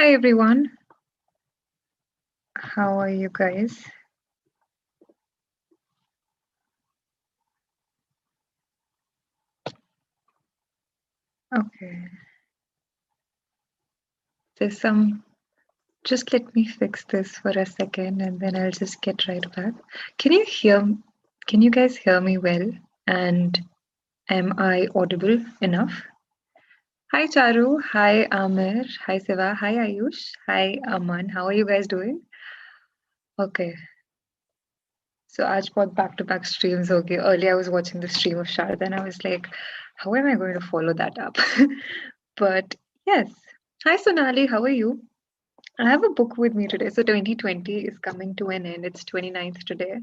Hi everyone, how are you guys? Okay, there's just let me fix this for a second and then I'll just get right back. Can you hear, can you guys hear me well? And am I audible enough? Hi Charu, hi Amir, hi Siva, hi Ayush, hi Aman, how are you guys doing? Okay, so आज बहुत back-to-back streams हो गए. Earlier I was watching the stream of Sharda and I was like, how am I going to follow that up? But yes. Hi Sonali, how are you? I have a book with me today. So 2020 is coming to an end. It's 29th today.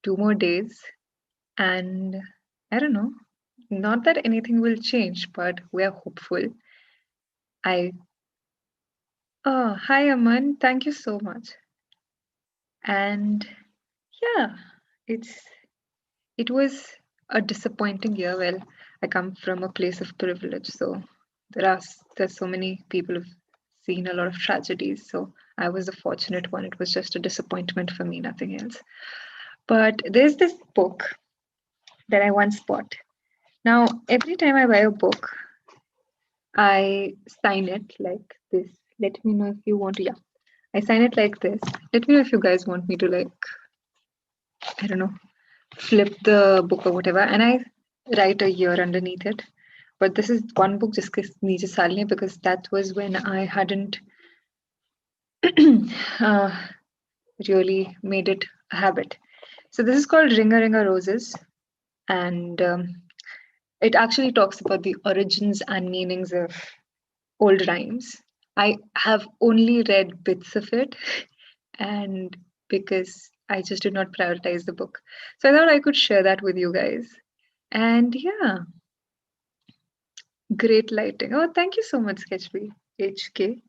2 more days. And I don't know. Not that anything will change, but we are hopeful. I Hi Aman. Thank you so much. And yeah, it was a disappointing year. Well, I come from a place of privilege, so there's so many people who've seen a lot of tragedies. So I was the fortunate one. It was just a disappointment for me, nothing else. But there's this book that I once bought. Now, every time I buy a book, I sign it like this. Let me know if you want to. Yeah, I sign it like this. Let me know if you guys want me to, like, I don't know, flip the book or whatever. And I write a year underneath it. But this is one book just niche salne because that was when I hadn't uh, really made it a habit. So this is called Ringer Ringer Roses, and it actually talks about the origins and meanings of old rhymes. I have only read bits of it, and because I just did not prioritize the book. So I thought I could share that with you guys. And yeah, great lighting. Oh, thank you so much, Sketchby HK.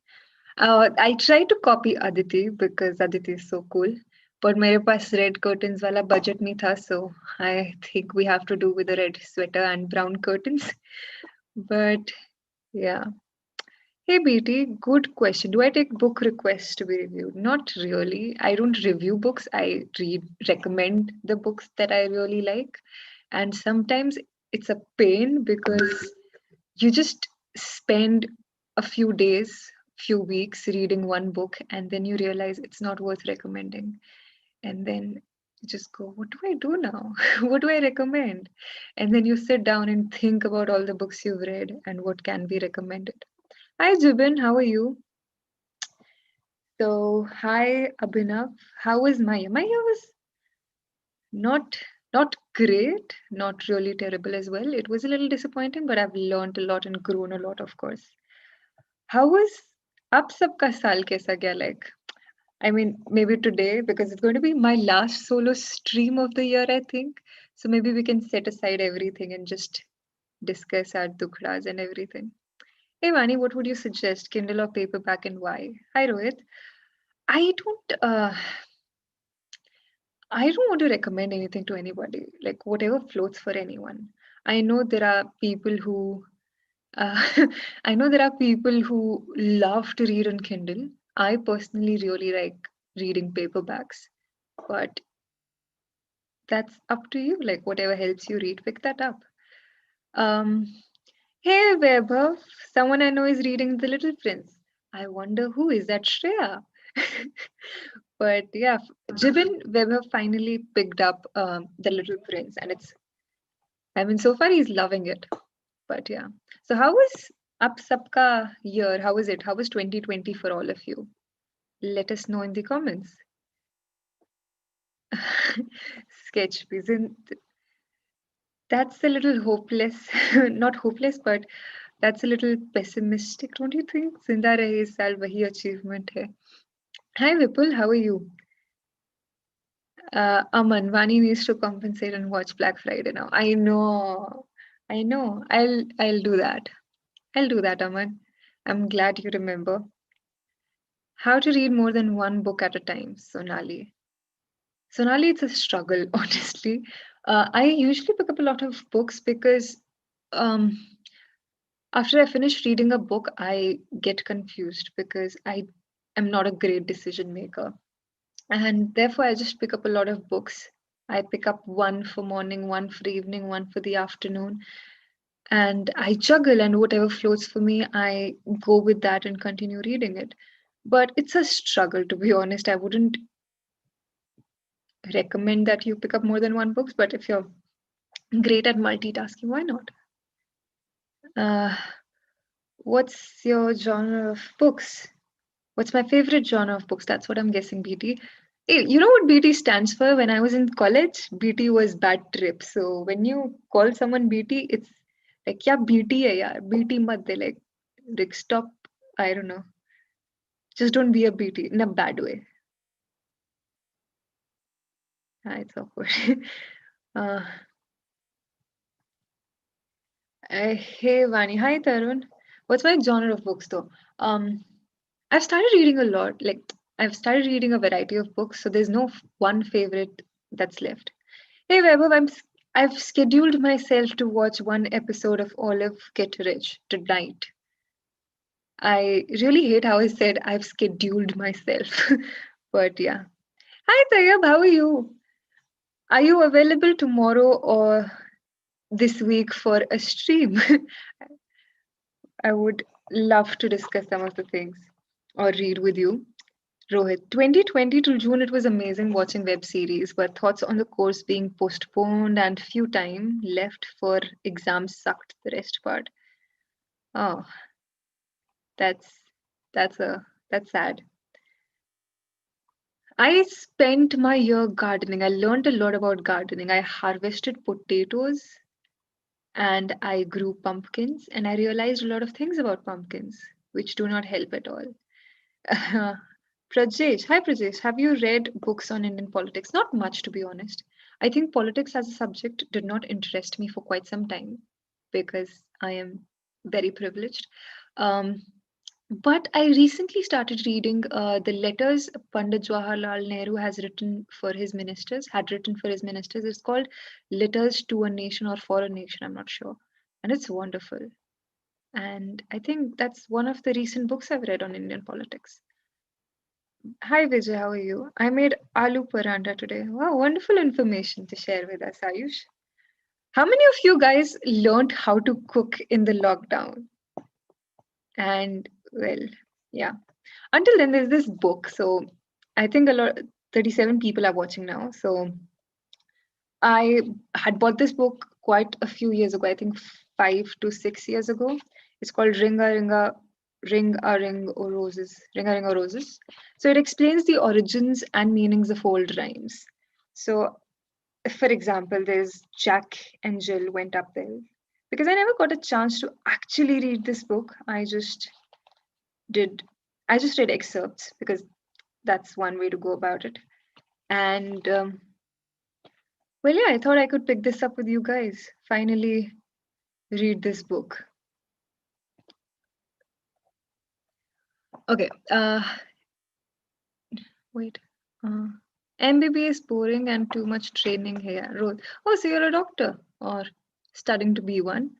I tried to copy Aditi because Aditi is so cool. But मेरे पास red curtains वाला budget नहीं था, so I think we have to do with a red sweater and brown curtains. But yeah. Hey BT, good question. Do I take book requests to be reviewed? Not really. I don't review books. I recommend the books that I really like. And sometimes it's a pain because you just spend a few days, few weeks reading one book and then you realize it's not worth recommending. And then you just go, what do I do now? What do I recommend? And then you sit down and think about all the books you've read and what can be recommended. Hi, Jubin. How are you? So, hi, Abhinav. How was Maya? Maya was not not great, not really terrible as well. It was a little disappointing, but I've learned a lot and grown a lot, of course. How was Ab Sabka Saal kaisa gaya? Like, I mean, maybe today because it's going to be my last solo stream of the year, I think. So maybe we can set aside everything and just discuss our dukhdas and everything. Hey, Vani, what would you suggest, Kindle or paperback, and why? Hi, Rohit. I don't uh I don't want to recommend anything to anybody, like whatever floats for anyone. I know there are people who uh, I know there are people who love to read on Kindle. I personally really like reading paperbacks, but that's up to you. Like whatever helps you read, pick that up. Um, hey Vaibhav, someone I know is reading The Little Prince. I wonder who is that Shreya? But yeah, Jibin Weber finally picked up The Little Prince, and I mean, so far he's loving it. But yeah. So, how was Up Sabka year? How was it? How was 2020 for all of you? Let us know in the comments. Sketch, isn't that's a little hopeless? Not hopeless, but that's a little pessimistic, don't you think? Zinda rahe is saal wahi achievement hai. Hi Vipul, how are you? Aman, Vani needs to compensate and watch Black Friday now. I know. I'll do that. I'll do that, Aman. I'm glad you remember. How to read more than one book at a time, Sonali. Sonali, it's a struggle, honestly. I usually pick up a lot of books because um, After I finish reading a book, I get confused because I am not a great decision maker. And therefore, I just pick up a lot of books. I pick up one for morning, one for evening, one for the afternoon, and I juggle, and whatever floats for me, I go with that and continue reading it. But it's a struggle, to be honest. I wouldn't recommend that you pick up more than one books, but if you're great at multitasking, why not? Uh, what's your genre of books? What's my favorite genre of books? That's what I'm guessing, BT. Hey, you know what BT stands for? When I was in college, BT was bad trip. So when you call someone BT, it's like, yeah, BT hai yaar. BT mat de, like stop. I don't know. Just don't be a BT in a bad way. It's awkward. uh, hey, Vani. Hi, Tarun. What's my genre of books though? I've started reading a lot. Like I've started reading a variety of books, so there's no one favorite that's left. Hey Vaibhav, I've scheduled myself to watch one episode of Olive Get Rich tonight. I really hate how I said I've scheduled myself. But yeah. Hi Tayyab, how are you? Are you available tomorrow or this week for a stream? I would love to discuss some of the things or read with you. Rohit, 2020 till June, it was amazing watching web series, but thoughts on the course being postponed and few time left for exams sucked the rest part. Oh, that's that's sad. I spent my year gardening. I learned a lot about gardening. I harvested potatoes and I grew pumpkins, and I realized a lot of things about pumpkins, which do not help at all. Prajesh, hi Prajesh, have you read books on Indian politics? Not much, to be honest. I think politics as a subject did not interest me for quite some time because I am very privileged. Um, but I recently started reading the letters Pandit Jawaharlal Nehru has written for his ministers, had written for his ministers. It's called Letters to a Nation or for a Nation, I'm not sure. And it's wonderful. And I think that's one of the recent books I've read on Indian politics. Hi Vijay, how are you? I made aloo paranta today. Wow, wonderful information to share with us, Ayush. How many of you guys learned how to cook in the lockdown? And well, yeah. Until then, there's this book. So I think 37 people are watching now. So I had bought this book quite a few years ago, I think 5 to 6 years ago. It's called Ring a Roses. Ring a Roses. So it explains the origins and meanings of old rhymes. So, for example, there's Jack and Jill went up there. Because I never got a chance to actually read this book, did I just read excerpts because that's one way to go about it. And well, yeah, I thought I could pick this up with you guys. Finally, read this book. Okay. Wait. MBBS boring and too much training here. Oh, so you're a doctor or studying to be one?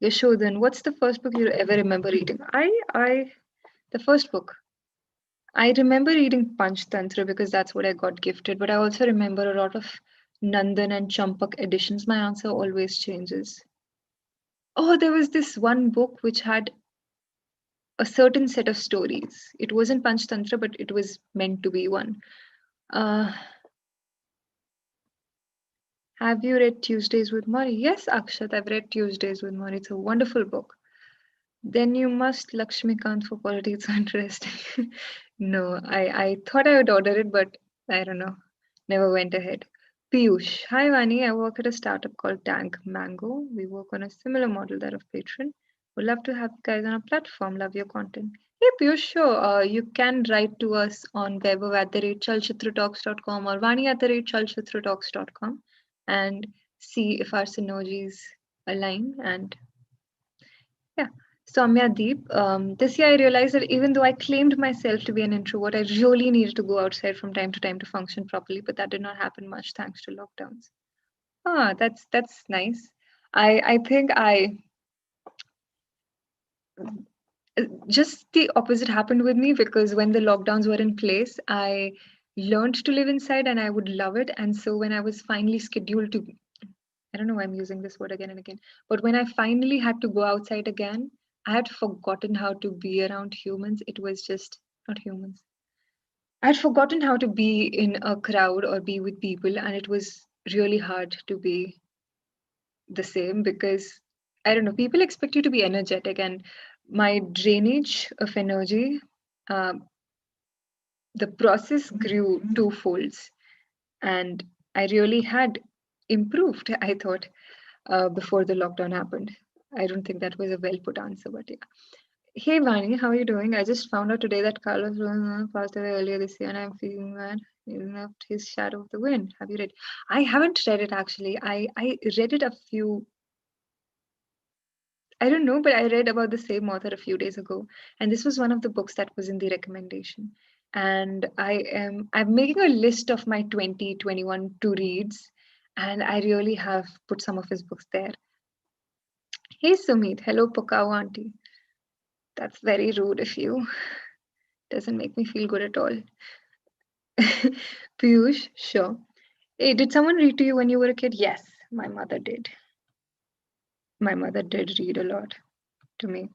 Yashodhan, what's the first book you ever remember reading? The first book. I remember reading Panchtantra because that's what I got gifted, but I also remember a lot of Nandan and Champak editions. My answer always changes. Oh, there was this one book which had a certain set of stories. It wasn't Panchtantra, but it was meant to be one. Uh, have you read Tuesdays with Maury? Yes, Akshat, I've read Tuesdays with Maury. It's a wonderful book. Then you must Lakshmikant for politics. Interesting. No, I thought I would order it, but I don't know. Never went ahead. Piyush. Hi, Vani. I work at a startup called Tank Mango. We work on a similar model that of Patreon. Would love to have you guys on a platform. Love your content. Hey, Piyush, sure. You can write to us on weber@chalchitratalks.com or vani@chalchitratalks.com and see if our synergies align. And yeah. Soumya Deep, this year I realized that even though I claimed myself to be an introvert, I really needed to go outside from time to time to function properly, but that did not happen much thanks to lockdowns. Ah, that's nice. I think just the opposite happened with me, because when the lockdowns were in place, I learned to live inside and I would love it. And so when I was finally scheduled to, I don't know why I'm using this word again and again, but when I finally had to go outside again, I had forgotten how to be around humans. It was just not humans. I had forgotten how to be in a crowd or be with people, and it was really hard to be the same, because I don't know, people expect you to be energetic, and my drainage of energy, um, the process grew twofolds, and I really had improved, I thought, before the lockdown happened. I don't think that was a well put answer, but yeah. Hey Vani, how are you doing? I just found out today that Carlos passed away earlier this year, and I'm feeling bad. He left his Shadow of the Wind. Have you read? I haven't read it actually. I read it a few, I don't know, but I read about the same author a few days ago, and this was one of the books that was in the recommendation. And I'm making a list of my 2021 to reads, and I really have put some of his books there. Hey Sumit, hello Pokawa auntie. That's very rude of you. Doesn't make me feel good at all. Piyush, sure. Hey, did someone read to you when you were a kid? Yes, my mother did. My mother did read a lot to me.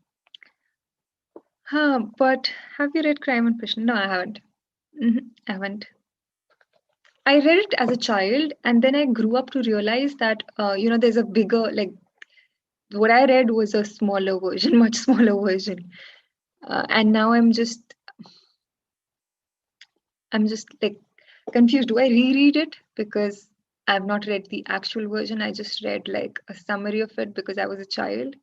Huh, but have you read Crime and Passion? No, I haven't. I haven't. I read it as a child, and then I grew up to realize that there's a bigger, like, what I read was a smaller version, much smaller version, and now I'm just like confused. Do I reread it because I've not read the actual version? I just read like a summary of it because I was a child.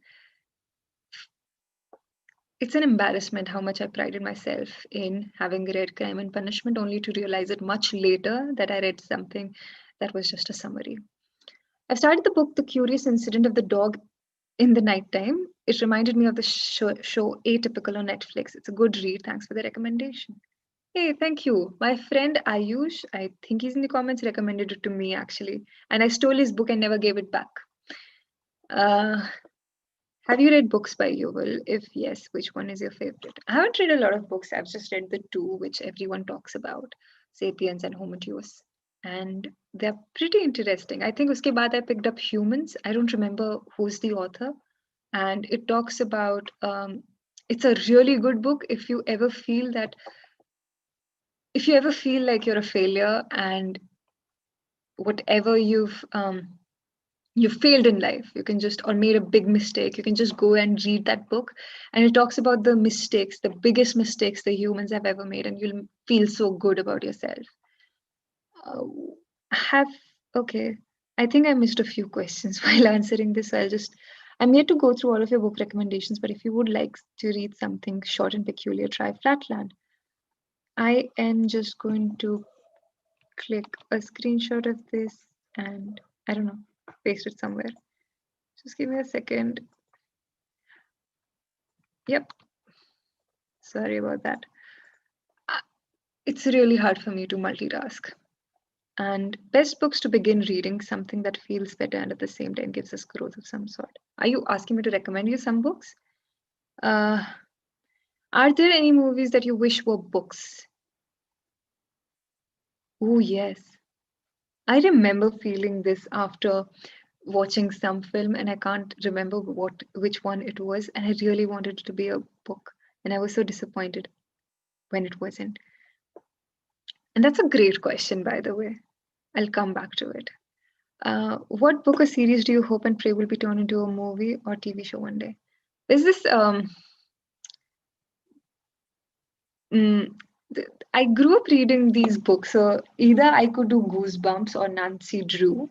It's an embarrassment how much I prided myself in having read Crime and Punishment, only to realize it much later that I read something that was just a summary. I've started the book The Curious Incident of the Dog in the Nighttime. It reminded me of the show Atypical on Netflix. It's a good read. Thanks for the recommendation. Hey, thank you. My friend Ayush, I think he's in the comments, recommended it to me actually. And I stole his book and never gave it back. Uh, have you read books by Yuval? If yes, which one is your favorite? I haven't read a lot of books. I've just read the two which everyone talks about, Sapiens and Homo Deus. And they're pretty interesting. I think uske baad I picked up Humans. I don't remember who's the author. And it talks about, it's a really good book if you ever feel like you're a failure, and whatever you've failed in life, you can just, or made a big mistake, you can just go and read that book. And it talks about the mistakes, the biggest mistakes the humans have ever made, and you'll feel so good about yourself. uh, have Okay, I think I missed a few questions while answering this, so I'm yet to go through all of your book recommendations, but if you would like to read something short and peculiar, try Flatland. I am just going to click a screenshot of this and, I don't know, paste it somewhere. Just give me a second. Yep, sorry about that. It's really hard for me to multitask. And best books to begin reading, something that feels better and at the same time gives us growth of some sort. Are you asking me to recommend you some books? Uh, are there any movies that you wish were books? Oh, yes. I remember feeling this after watching some film, and I can't remember which one it was, and I really wanted it to be a book, and I was so disappointed when it wasn't. And that's a great question, by the way. I'll come back to it. What book or series do you hope and pray will be turned into a movie or TV show one day? There's this mm, I grew up reading these books, so either I could do Goosebumps or Nancy Drew,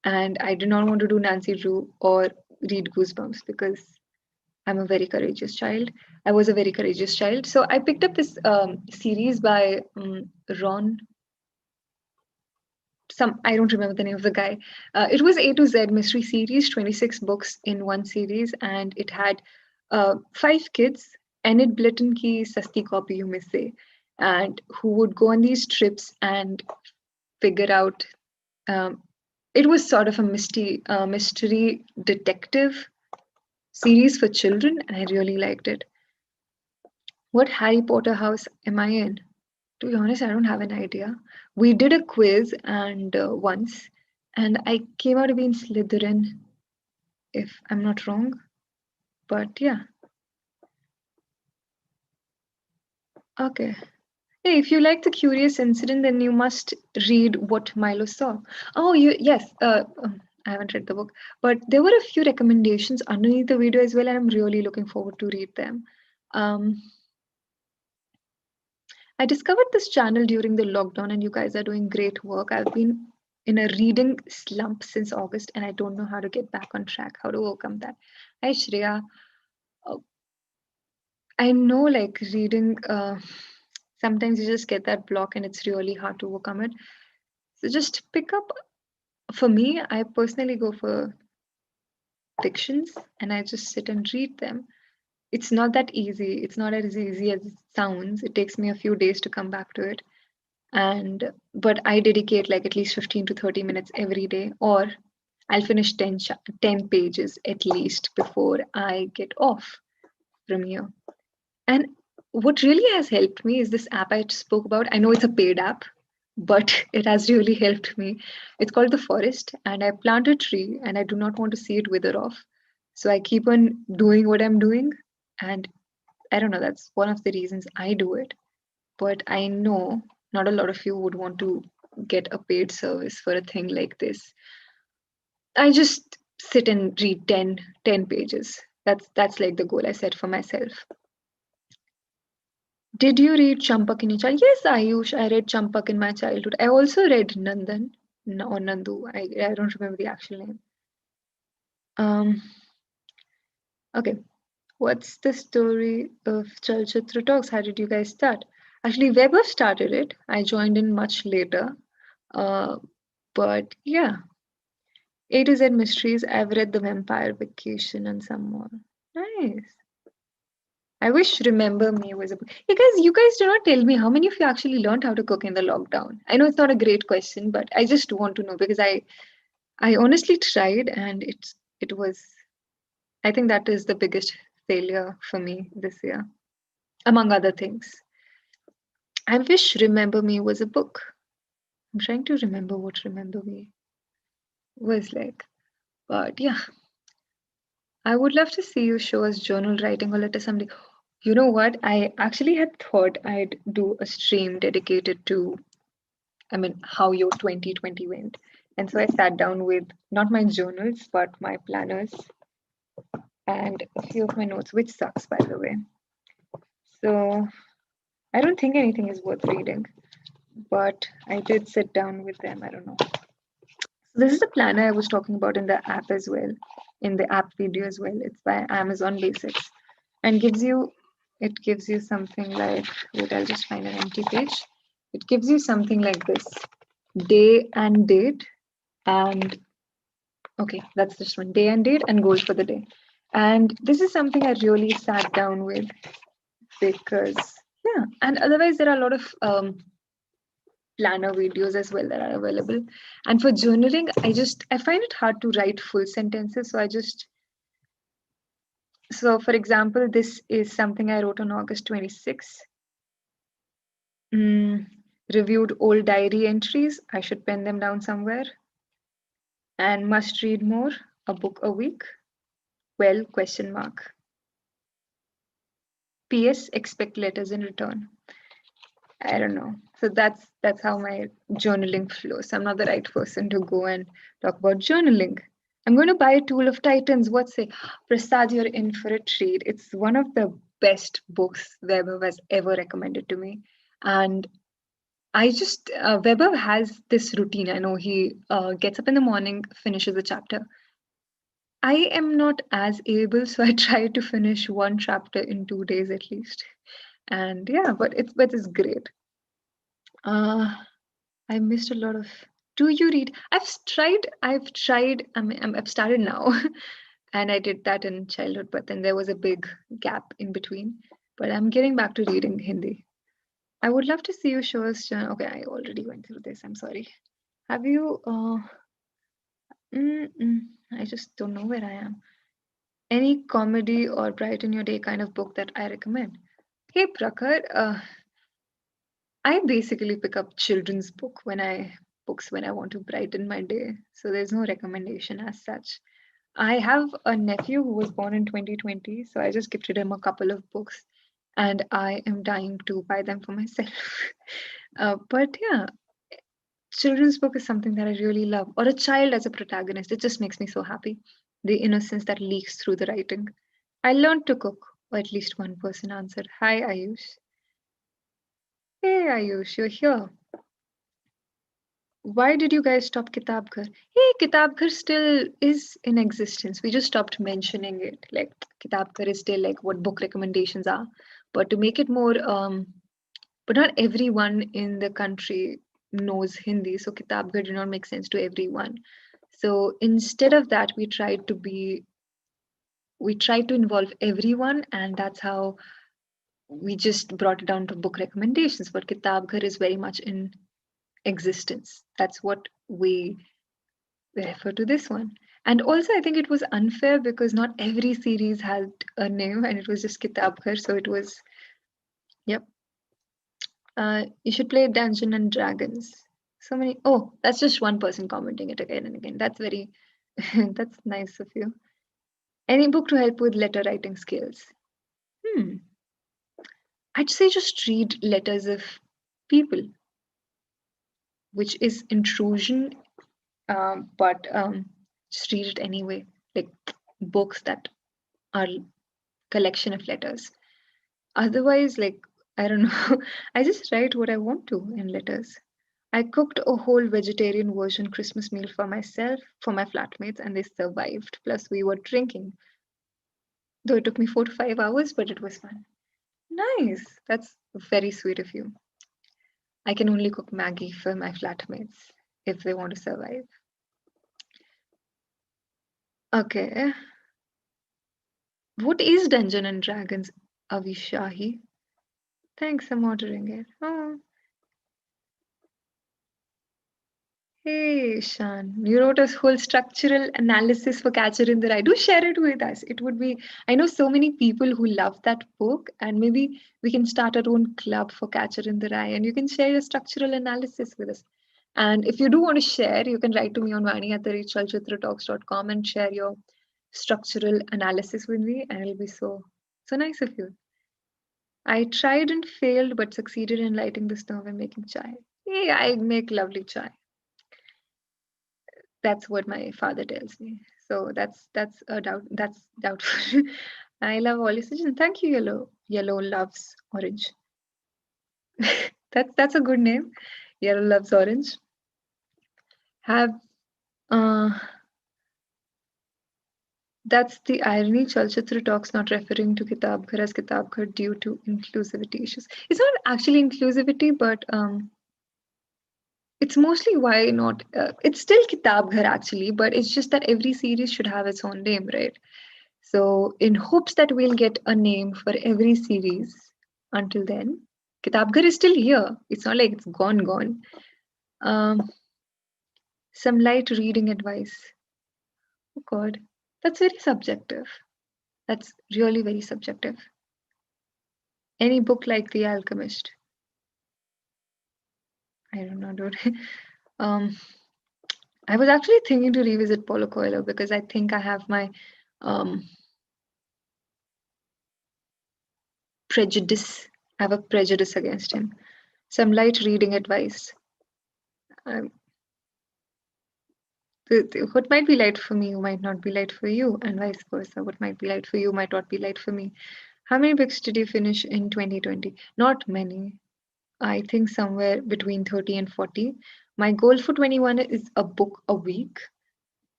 and I do not want to do Nancy Drew or read Goosebumps because I'm a very courageous child. I was a very courageous child. So I picked up this series by Ron. I don't remember the name of the guy. It was A to Z mystery series, 26 books in one series, and it had 5 kids. Enid Blyton ki sasti copy, you may say, and who would go on these trips and figure out. Um, it was sort of a mystery detective series for children, and I really liked it. What Harry Potter house am I in? To be honest, I don't have an idea. We did a quiz and once, and I came out to be in Slytherin, if I'm not wrong. But yeah, okay. Hey, if you like the curious incident, then you must read What Milo Saw. Oh, you yes. I haven't read the book, but there were a few recommendations underneath the video as well, and I'm really looking forward to read them. Um, I discovered this channel during the lockdown, and you guys are doing great work. I've been in a reading slump since August, and I don't know how to get back on track, how to overcome that. Hi, Shreya. Uh, I know, like, reading, sometimes you just get that block, and it's really hard to overcome it. So just pick up. For me, I personally go for fictions, and I just sit and read them. It's not that easy. It's not as easy as it sounds. It takes me a few days to come back to it. And but I dedicate like at least 15 to 30 minutes every day, or I'll finish 10 pages at least before I get off from here. And what really has helped me is this app I spoke about. I know it's a paid app, but it has really helped me. It's called The Forest, and I plant a tree and I do not want to see it wither off. So I keep on doing what I'm doing. And I don't know, that's one of the reasons I do it. But I know not a lot of you would want to get a paid service for a thing like this. I just sit and read 10 pages. That's like the goal I set for myself. Did you read Champak in your child? Yes, Ayush, I read Champak in my childhood. I also read Nandan or Nandu. I don't remember the actual name. Um, okay. What's the story of Chalchitra Talks? How did you guys start? Actually, Weber started it. I joined in much later. Uh, but yeah, A to Z Mysteries. I've read The Vampire Vacation and some more. Nice. I wish Remember Me was a book. You guys do not tell me how many of you actually learned how to cook in the lockdown. I know it's not a great question, but I just want to know because I honestly tried and it was I think that is the biggest failure for me this year, among other things. I wish Remember Me was a book. I'm trying to remember what Remember Me was like. But yeah, I would love to see you show us journal writing or letter someday. You know what? I actually had thought I'd do a stream dedicated to, I mean, how your 2020 went. And so I sat down with not my journals, but my planners and a few of my notes, which sucks, by the way. So I don't think anything is worth reading, but I did sit down with them. I don't know. So this is the planner I was talking about in the app as well, in the app video as well. It's by Amazon Basics and it gives you something like, wait, I'll just find an empty page. It gives you something like this, day and date, and okay, that's just one, day and date and goals for the day. And this is something I really sat down with because yeah, and otherwise there are a lot of planner videos as well that are available. And for journaling, I find it hard to write full sentences, so for example, this is something I wrote on August 26th. Mm, reviewed old diary entries. I should pen them down somewhere. And must read more, a book a week. Well, question mark. PS, expect letters in return. I don't know. So that's how my journaling flows. I'm not the right person to go and talk about journaling. I'm going to buy a Tool of Titans. What's it? Prasad, you're in for a treat. It's one of the best books Weber has ever recommended to me. And Weber has this routine. I know he gets up in the morning, finishes a chapter. I am not as able, so I try to finish one chapter in 2 days at least. And yeah, but it's great. Uh, I missed a lot of. Do you read? I've tried. I mean, I've started now, and I did that in childhood, but then there was a big gap in between. But I'm getting back to reading Hindi. I would love to see you show us. Okay, I already went through this. I'm sorry. Have you? I just don't know where I am. Any comedy or brighten your day kind of book that I recommend? Hey Prakhar, I basically pick up children's books when I want to brighten my day. So there's no recommendation as such. I have a nephew who was born in 2020, so I just gifted him a couple of books, and I am dying to buy them for myself. But yeah, children's book is something that I really love, or a child as a protagonist. It just makes me so happy. The innocence that leaks through the writing. I learned to cook, or at least one person answered. Hi, Ayush. Hey, Ayush, you're here. Why did you guys stop Kitab Ghar? Hey, Kitab Ghar still is in existence. We just stopped mentioning it. Like Kitab Ghar is still like what book recommendations are. But to make it more, but not everyone in the country knows Hindi, so Kitab Ghar did not make sense to everyone. So instead of that, we tried to involve everyone, and that's how we just brought it down to book recommendations. But Kitab Ghar is very much in existence. That's what we refer to this one. And also, I think it was unfair because not every series had a name, and it was just Kitab Ghar. So it was, yep. You should play Dungeon and Dragons. So many. Oh, that's just one person commenting it again and again. That's very, that's nice of you. Any book to help with letter writing skills? Hmm. I'd say just read letters of people, which is intrusion, but just read it anyway. Like books that are collection of letters. Otherwise, like, I don't know, I just write what I want to in letters. I cooked a whole vegetarian version Christmas meal for myself, for my flatmates, and they survived. Plus, we were drinking. Though it took me 4 to 5 hours, but it was fun. Nice. That's very sweet of you. I can only cook Maggie for my flatmates if they want to survive. Okay. What is Dungeon and Dragons, Avishahi? Thanks, I'm ordering it. Oh, hey, Shan, you wrote a whole structural analysis for Catcher in the Rye. Do share it with us. It would be, I know so many people who love that book, and maybe we can start our own club for Catcher in the Rye, and you can share your structural analysis with us. And if you do want to share, you can write to me on Vaani at chalchitratalks.com and share your structural analysis with me, and it'll be so nice of you. I tried and failed, but succeeded in lighting the stove and making chai. Hey, I make lovely chai. That's what my father tells me. So that's a doubt. That's doubtful. I love all your suggestions. Thank you, Yellow. Yellow loves orange. That's a good name. Yellow loves orange. Have uh that's the irony. Chalchitra talks not referring to Kitab Ghar as Kitab Ghar due to inclusivity issues. It's not actually inclusivity, but it's mostly why not. It's still Kitab Ghar actually, but it's just that every series should have its own name, right? So, in hopes that we'll get a name for every series, until then, Kitab Ghar is still here. It's not like it's gone. Um, some light reading advice. Oh God, that's very subjective. That's really very subjective. Any book like The Alchemist. I don't know, dude. um, I was actually thinking to revisit Paulo Coelho because I think I have my um, prejudice. I have a prejudice against him. Some light reading advice. Um, what might be light for me might not be light for you, and vice versa. What might be light for you might not be light for me. How many books did you finish in 2020? Not many. I think somewhere between 30 and 40. My goal for 21 is a book a week,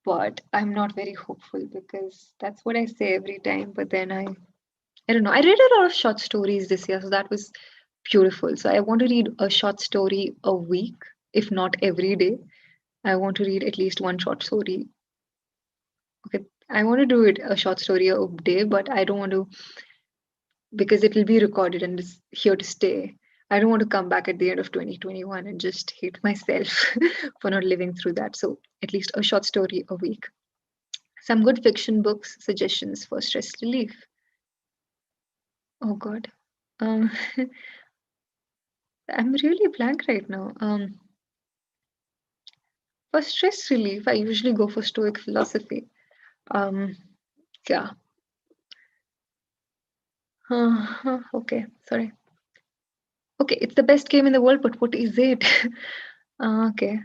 but I'm not very hopeful because that's what I say every time. But then I don't know. I read a lot of short stories this year, so that was beautiful. So I want to read a short story a week, if not every day. I want to read at least one short story. Okay, I want to do it a short story a day, but I don't want to because it will be recorded and it's here to stay. I don't want to come back at the end of 2021 and just hate myself for not living through that. So at least a short story a week. Some good fiction books, suggestions for stress relief. Oh God. Um, I'm really blank right now. For stress relief, I usually go for Stoic philosophy. Um, yeah. Okay, sorry. Okay, it's the best game in the world, but what is it? Okay.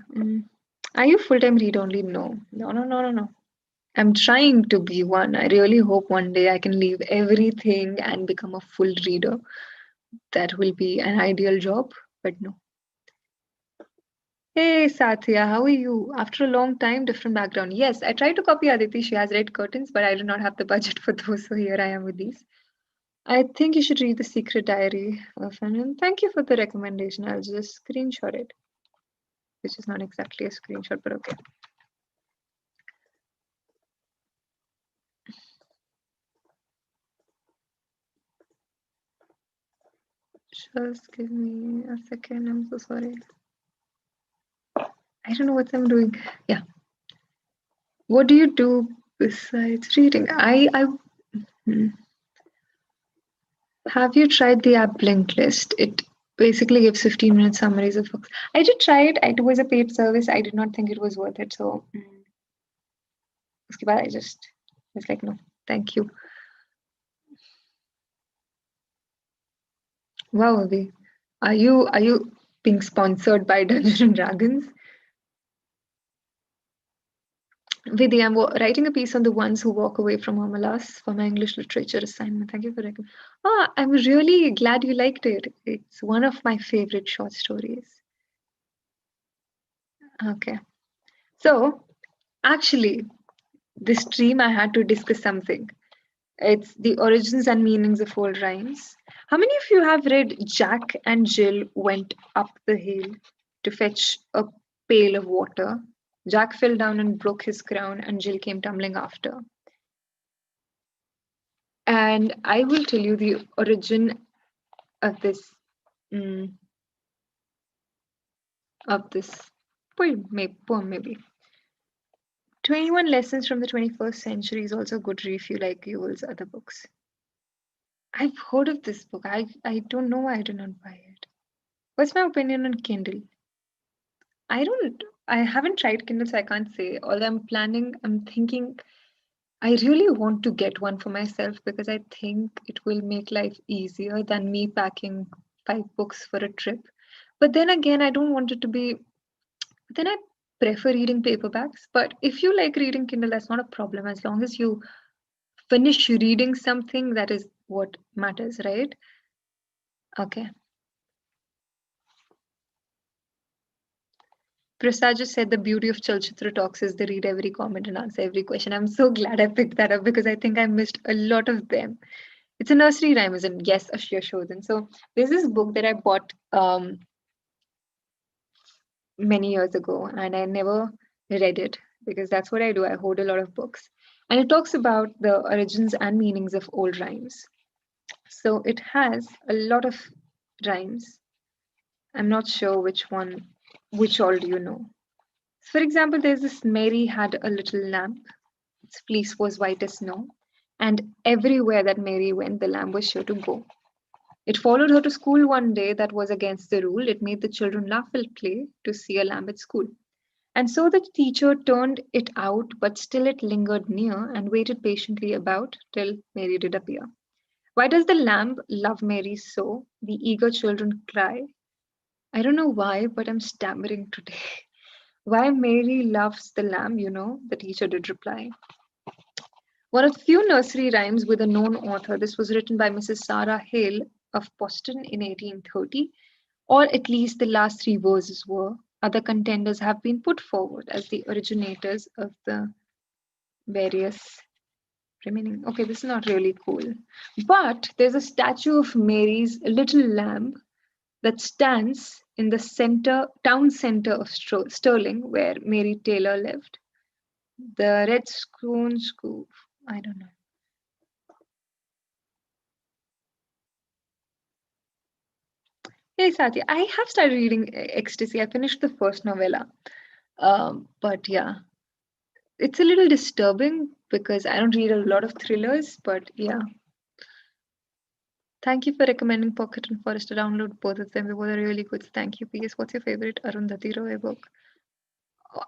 Are you full-time read only? No. No, no, no, no, no. I'm trying to be one. I really hope one day I can leave everything and become a full reader. That will be an ideal job, but no. Hey Satya, how are you? After a long time, different background. Yes, I tried to copy Aditi. She has red curtains, but I do not have the budget for those, so here I am with these. I think you should read The Secret Diary of An. Thank you for the recommendation. I'll just screenshot it, which is not exactly a screenshot, but okay. Just give me a second. I'm so sorry. I don't know what I'm doing. Yeah. What do you do besides reading? Hmm. Have you tried the app Blinkist? It basically gives 15-minute summaries of books. I did try it. It was a paid service. I did not think it was worth it. So, उसके बाद I just was like, no, thank you. Wow, Avi. Are you being sponsored by Dungeons and Dragons? Vidhi, I'm writing a piece on the ones who walk away from Amalas for my English literature assignment. Thank you for recommending. I'm really glad you liked it. It's one of my favorite short stories. Okay. So, actually, this stream I had to discuss something. It's the origins and meanings of old rhymes. How many of you have read Jack and Jill went up the hill to fetch a pail of water? Jack fell down and broke his crown, and Jill came tumbling after. And I will tell you the origin of this mm, poem maybe. 21 Lessons from the 21st Century is also a good read if you like Yuval's other books. I've heard of this book. I don't know why I did not buy it. What's my opinion on Kindle? I haven't tried Kindle, so I can't say. All I'm thinking, I really want to get one for myself because I think it will make life easier than me packing 5 books for a trip. But then again, I don't want it to be, then I prefer reading paperbacks. But if you like reading Kindle, that's not a problem as long as you finish reading something, that is what matters, right? Okay. Prasad just said the beauty of Chalchitra talks is they read every comment and answer every question. I'm so glad I picked that up because I think I missed a lot of them. It's a nursery rhyme, isn't it? Yes, Ashya Shodhan. So there's this book that I bought many years ago and I never read it because that's what I do. I hoard a lot of books. And it talks about the origins and meanings of old rhymes. So it has a lot of rhymes. I'm not sure which all do you know. For example, there's this Mary had a little lamb. Its fleece was white as snow, and everywhere that Mary went, the lamb was sure to go. It followed her to school one day that was against the rule. It made the children laugh and play to see a lamb at school. And so the teacher turned it out, but still it lingered near and waited patiently about till Mary did appear. Why does the lamb love Mary so? The eager children cry. I don't know why, but I'm stammering today. Why Mary loves the lamb, the teacher did reply. One of the few nursery rhymes with a known author, this was written by Mrs. Sarah Hale of Boston in 1830, or at least the last 3 verses were. Other contenders have been put forward as the originators of the various remaining. Okay, this is not really cool. But there's a statue of Mary's little lamb that stands in the town center of Sterling, where Mary Taylor lived. The Red Scone School. I don't know. Hey Satya, I have started reading Ecstasy. I finished the first novella. But yeah, it's a little disturbing, because I don't read a lot of thrillers, but yeah. Thank you for recommending Pocket and Forest to download both of them. They both are really good. Thank you. PS, what's your favorite Arundhati Roy book? Oh,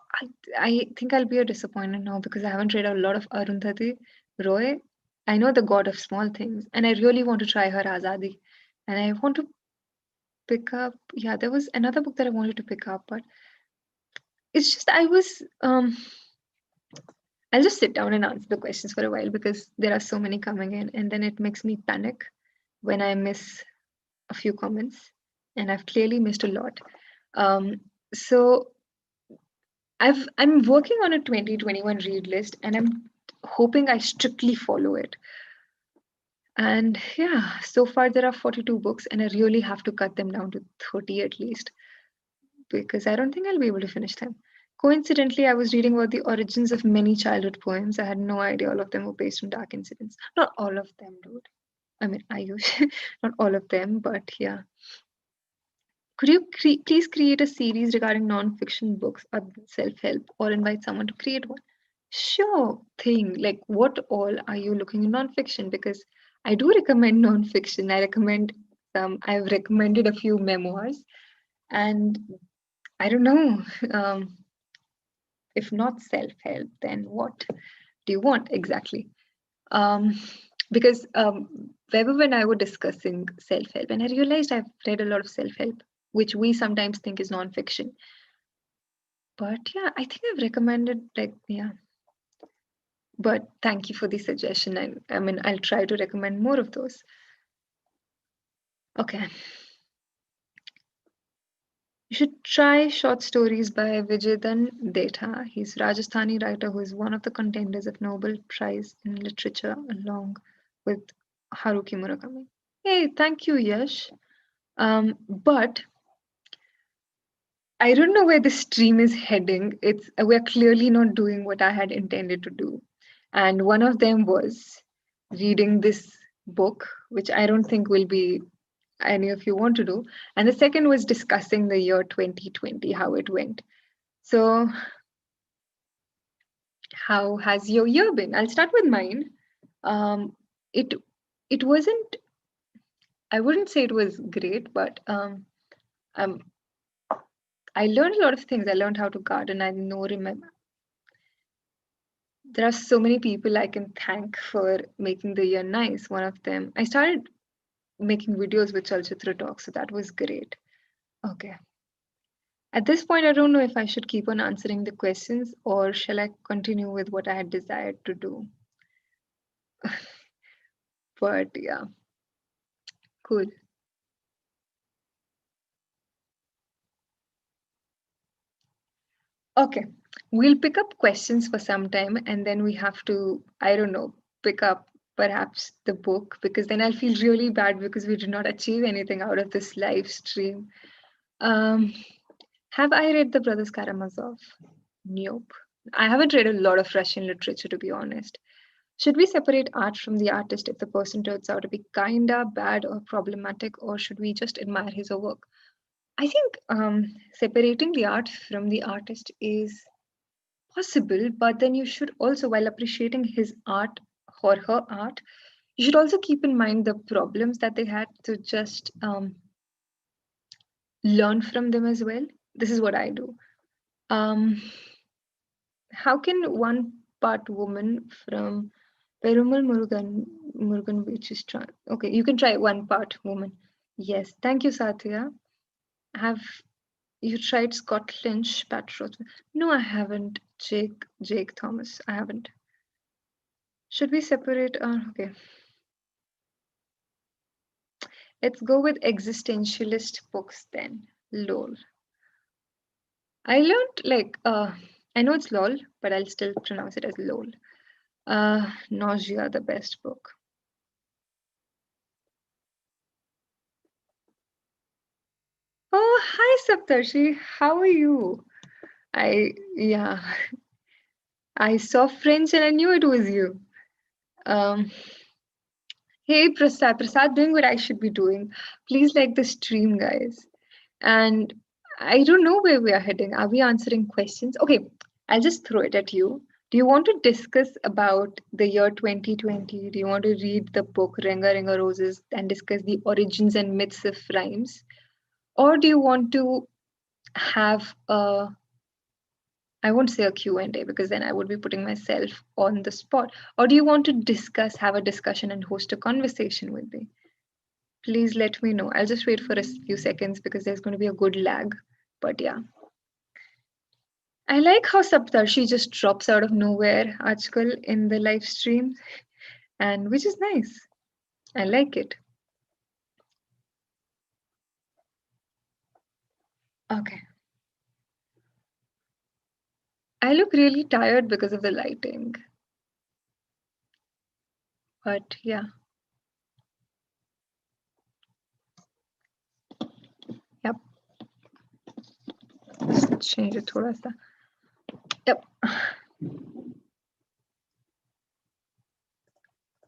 I think I'll be a disappointment now because I haven't read a lot of Arundhati Roy. I know the God of Small Things, and I really want to try her Azadi. And I want to pick up, yeah, there was another book that I wanted to pick up, but it's just I'll just sit down and answer the questions for a while because there are so many coming in, and then it makes me panic when I miss a few comments, and I've clearly missed a lot. So I'm working on a 2021 read list, and I'm hoping I strictly follow it. And yeah, so far there are 42 books, and I really have to cut them down to 30 at least because I don't think I'll be able to finish them. Coincidentally, I was reading about the origins of many childhood poems. I had no idea all of them were based on dark incidents. Not all of them, dude. I mean, I use not all of them, but yeah. Could you please create a series regarding non-fiction books or self-help or invite someone to create one? Sure thing. Like, what all are you looking in non-fiction? Because I do recommend non-fiction. I've recommended a few memoirs, and I don't know. If not self-help, then what do you want exactly? Um, because Weber and I were discussing self-help, and I realized I've read a lot of self-help, which we sometimes think is non-fiction. But yeah, I think I've recommended yeah. But thank you for the suggestion. I mean, I'll try to recommend more of those. Okay. You should try short stories by Vijayan Detha. He's a Rajasthani writer who is one of the contenders of Nobel Prize in Literature along with Haruki Murakami. Hey, thank you, Yash. But I don't know where the stream is heading. We're clearly not doing what I had intended to do. And one of them was reading this book, which I don't think will be any of you want to do. And the second was discussing the year 2020, how it went. So, how has your year been? I'll start with mine. It it wasn't. I wouldn't say it was great, but I learned a lot of things. I learned how to garden. I know remember there are so many people I can thank for making the year nice. One of them, I started making videos with Chalchitra talk, so that was great. Okay. At this point, I don't know if I should keep on answering the questions or shall I continue with what I had desired to do. But yeah, cool. Okay, we'll pick up questions for some time and then we have to, I don't know, pick up perhaps the book because then I'll feel really bad because we did not achieve anything out of this live stream. Um, have I read The Brothers Karamazov? Nope. I haven't read a lot of Russian literature, to be honest. Should we separate art from the artist if the person turns out to be kinda bad or problematic, or should we just admire his work? I think separating the art from the artist is possible, but then you should also, while appreciating his art or her art, you should also keep in mind the problems that they had to just learn from them as well. This is what I do. How can one part woman from Perumal Murugan Beach is try? Okay, you can try one part woman. Yes, thank you, Satya. Have you tried Scott Lynch, Patriots? No, I haven't. Jake Thomas. I haven't. Should we separate? Okay. Let's go with existentialist books then. LOL. I learned I know it's LOL, but I'll still pronounce it as LOL. Nausea, the best book. Oh, hi Saptarshi. How are you? Yeah, I saw French and I knew it was you. Um, hey Prasad doing what I should be doing. Please like the stream, guys. And I don't know where we are heading. Are we answering questions? Okay, I'll just throw it at you. Do you want to discuss about the year 2020? Do you want to read the book Renga Renga Roses and discuss the origins and myths of rhymes? Or do you want to have a, I won't say a Q&A because then I would be putting myself on the spot. Or do you want to discuss, have a discussion and host a conversation with me? Please let me know. I'll just wait for a few seconds because there's going to be a good lag. But yeah. I like how Saptarshi just drops out of nowhere, Ajkal, in the live stream, and which is nice. I like it. Okay. I look really tired because of the lighting. But yeah. Yep. Let's change it thoda sa. Yep.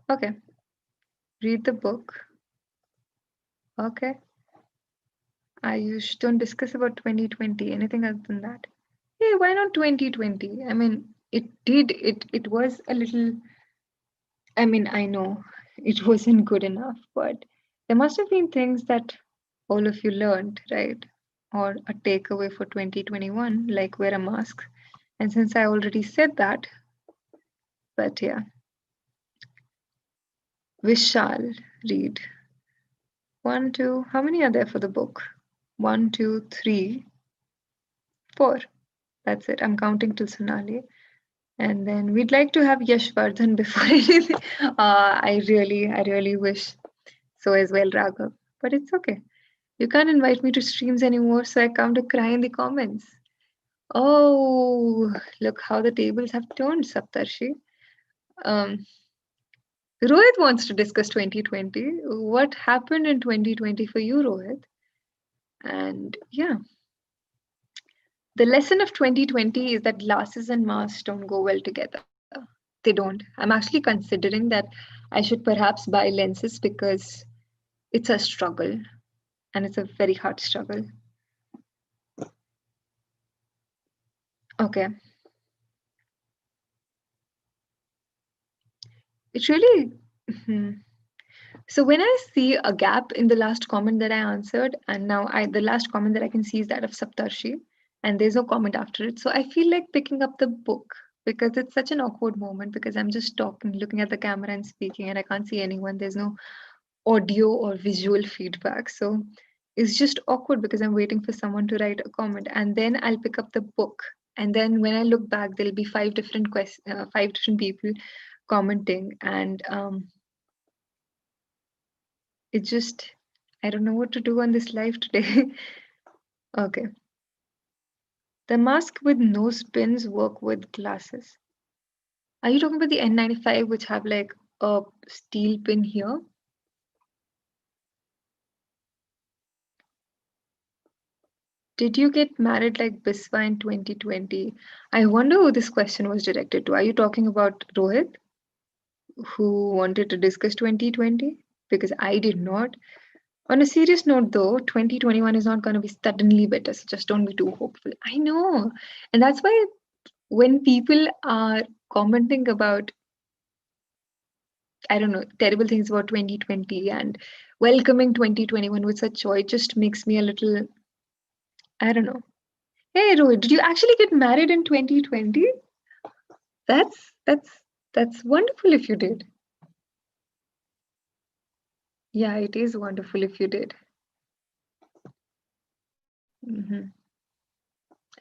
Okay. Read the book. Okay. I usually don't discuss about 2020, anything other than that. Hey, why not 2020? I mean, it was a little, I mean, I know it wasn't good enough, but there must have been things that all of you learned, right? Or a takeaway for 2021, like wear a mask. And since I already said that, but yeah, we shall read. 1, 2, how many are there for the book? 1, 2, 3, 4. That's it. I'm counting till Sonali. And then we'd like to have Yashvardhan before anything. I really wish so as well, Raghav. But it's okay. You can't invite me to streams anymore, so I come to cry in the comments. Oh, look how the tables have turned, Saptarshi. Um, Rohit wants to discuss 2020. What happened in 2020 for you, Rohit? And yeah, the lesson of 2020 is that glasses and masks don't go well together. They don't. I'm actually considering that I should perhaps buy lenses because it's a struggle and it's a very hard struggle. Okay. It really. Hmm. So when I see a gap in the last comment that I answered, and now the last comment that I can see is that of Saptarshi, and there's no comment after it. So I feel like picking up the book because it's such an awkward moment because I'm just talking, looking at the camera and speaking, and I can't see anyone. There's no audio or visual feedback. So it's just awkward because I'm waiting for someone to write a comment, and then I'll pick up the book. And then when I look back, there'll be five different people commenting, and it just, I don't know what to do on this live today. Okay. The mask with nose pins work with glasses. Are you talking about the N95 which have like a steel pin here? Did you get married like Biswa in 2020? I wonder who this question was directed to. Are you talking about Rohit, who wanted to discuss 2020? Because I did not. On a serious note, though, 2021 is not going to be suddenly better. So just don't be too hopeful. I know. And that's why when people are commenting about, I don't know, terrible things about 2020 and welcoming 2021 with such joy, it just makes me a little, I don't know. Hey, Rohit, did you actually get married in 2020? That's that's that's wonderful if you did. Yeah, it is wonderful if you did. Hmm.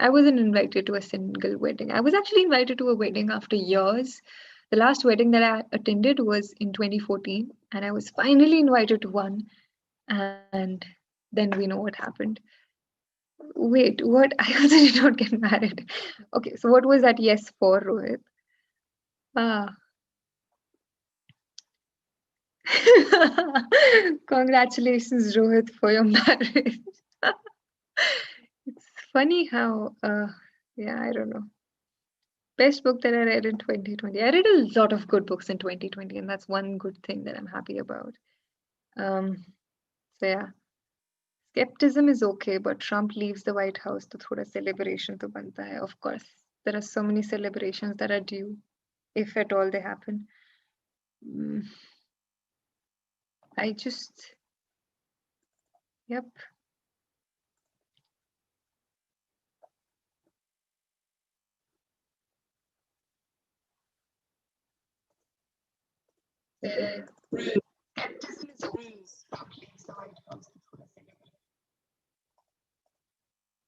I wasn't invited to a single wedding. I was actually invited to a wedding after years. The last wedding that I attended was in 2014, and I was finally invited to one. And then we know what happened. Wait, what? I also did not get married. Okay, so what was that yes for, Rohit? Ah. Congratulations, Rohit, for your marriage. It's funny how, yeah, I don't know. Best book that I read in 2020. I read a lot of good books in 2020, and that's one good thing that I'm happy about. Um, so yeah, skepticism is okay, but Trump leaves the White House to thoda celebration to banta hai, of course. There are so many celebrations that are due, if at all they happen. Mm, I just, yep.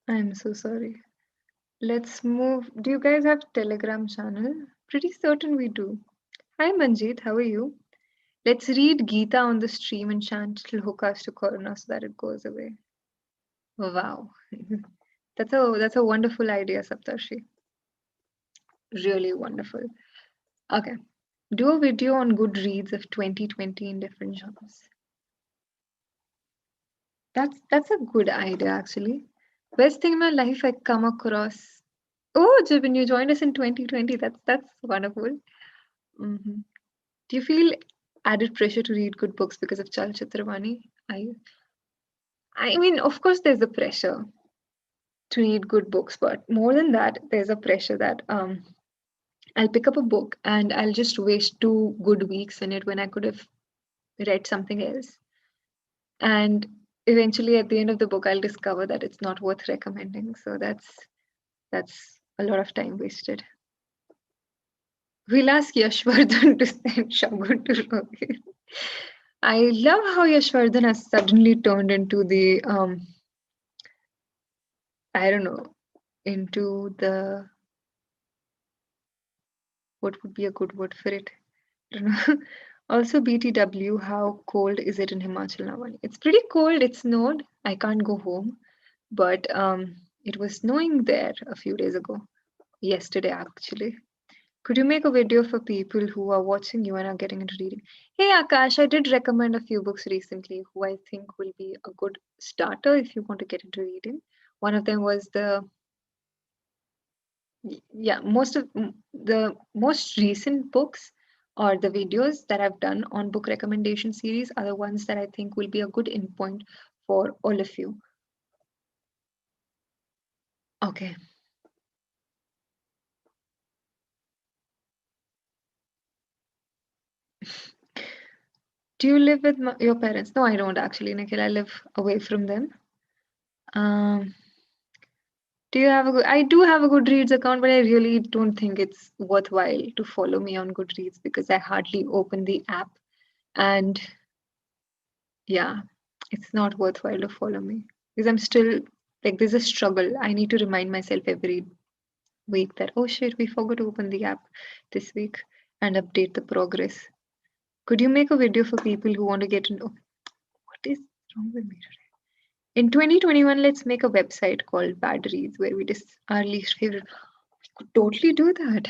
I'm so sorry. Let's move. Do you guys have Telegram channel? Pretty certain we do. Hi Manjeet, how are you? Let's read Gita on the stream and chant Shlokas to Karna so that it goes away. Wow. That's a wonderful idea, Saptarshi. Really wonderful. Okay. Do a video on Goodreads of 2020 in different genres. That's a good idea actually. Best thing in my life I come across. Oh, Jibin, you joined us in 2020. That's wonderful. Hmm. Do you feel added pressure to read good books because of Chalchitra, Vaani? I mean, of course, there's a pressure to read good books, but more than that, there's a pressure that I'll pick up a book and I'll just waste 2 good weeks in it when I could have read something else. And eventually, at the end of the book, I'll discover that it's not worth recommending. So that's a lot of time wasted. We'll ask Yashvardhan to send Shagun to Rohit. I love how Yashvardhan has suddenly turned into the I don't know, into the what would be a good word for it? I don't know. Also, BTW, how cold is it in Himachal now? It's pretty cold. It snowed. I can't go home, but it was snowing there a few days ago. Yesterday, actually. Could you make a video for people who are watching you and are getting into reading? Hey, Akash, I did recommend a few books recently who I think will be a good starter if you want to get into reading. One of them was yeah, the most recent books or the videos that I've done on book recommendation series are the ones that I think will be a good endpoint for all of you. Okay. Do you live with your parents? No, I don't actually, Nikhil. I live away from them. Um, do you have a good? I do have a Goodreads account, but I really don't think it's worthwhile to follow me on Goodreads because I hardly open the app, and yeah, it's not worthwhile to follow me because I'm still like there's a struggle. I need to remind myself every week that oh shit, we forgot to open the app this week and update the progress. Could you make a video for people who want to get into what is wrong with me today? In 2021, let's make a website called Bad Reads where we just our least favorite. We could totally do that.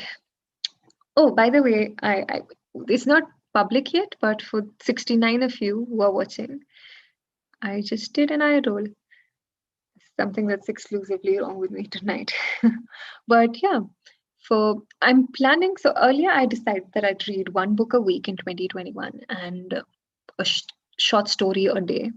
Oh, by the way, I it's not public yet, but for 69 of you who are watching, I just did an eye roll. Something that's exclusively wrong with me tonight. But yeah, for I'm planning. So earlier I decided that I'd read one book a week in 2021 and a short story a day.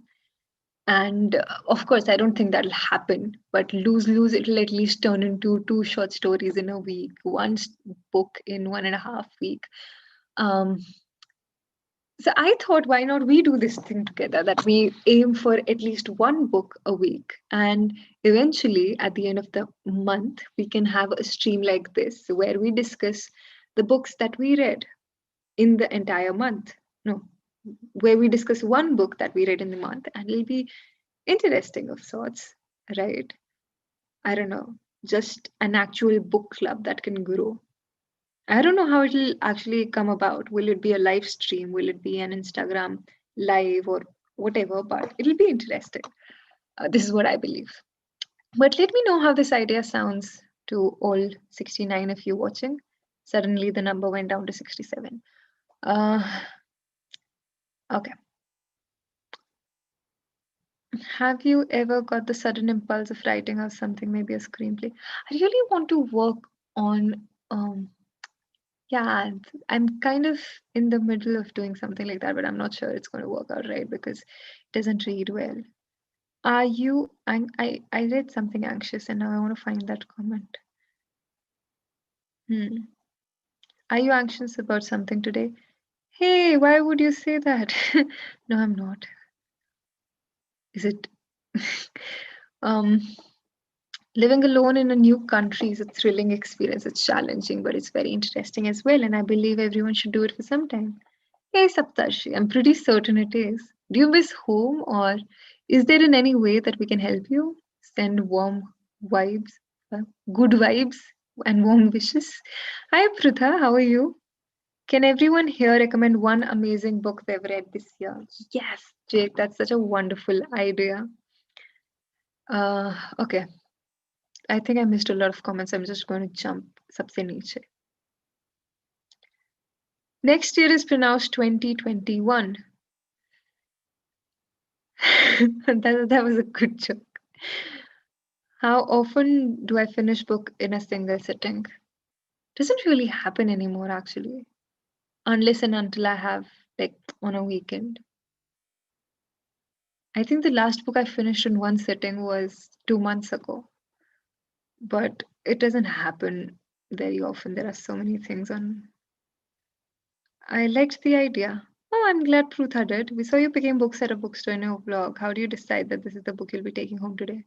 And of course, I don't think that'll happen. But lose, it'll at least turn into 2 short stories in a week, book in 1.5 week. Um, so I thought, why not we do this thing together? That we aim for at least one book a week, and eventually, at the end of the month, we can have a stream like this where we discuss the books that we read in the entire month. No, where we discuss one book that we read in the month, and it'll be interesting of sorts, right? I don't know, just an actual book club that can grow. I don't know how it'll actually come about. Will it be a live stream? Will it be an Instagram live or whatever? But it'll be interesting. This is what I believe. But let me know how this idea sounds to all 69 of you watching. Suddenly the number went down to 67. Okay. Have you ever got the sudden impulse of writing or something, maybe a screenplay? I really want to work on yeah, I'm kind of in the middle of doing something like that, but I'm not sure it's going to work out right because it doesn't read well. Are you? I read something anxious, and now I want to find that comment. Hmm. Are you anxious about something today? Hey, why would you say that? No, I'm not. Is it? um, Living alone in a new country is a thrilling experience. It's challenging, but it's very interesting as well. And I believe everyone should do it for some time. Hey, Saptarshi, I'm pretty certain it is. Do you miss home, or is there in any way that we can help you? Send warm vibes, uh, good vibes, and warm wishes. Hi, Pritha, how are you? Can everyone here recommend one amazing book they've read this year? Yes, Jake, that's such a wonderful idea. Okay, I think I missed a lot of comments. I'm just going to jump सबसे नीचे. Next year is pronounced 2021. That was a good joke. How often do I finish book in a single sitting? Doesn't really happen anymore actually, unless and until I have like on a weekend. I think the last book I finished in one sitting was 2 months ago, but it doesn't happen very often. There are so many things on. I liked the idea. Oh, I'm glad Prutha did. We saw you picking books at a bookstore in your vlog. How do you decide that this is the book you'll be taking home today?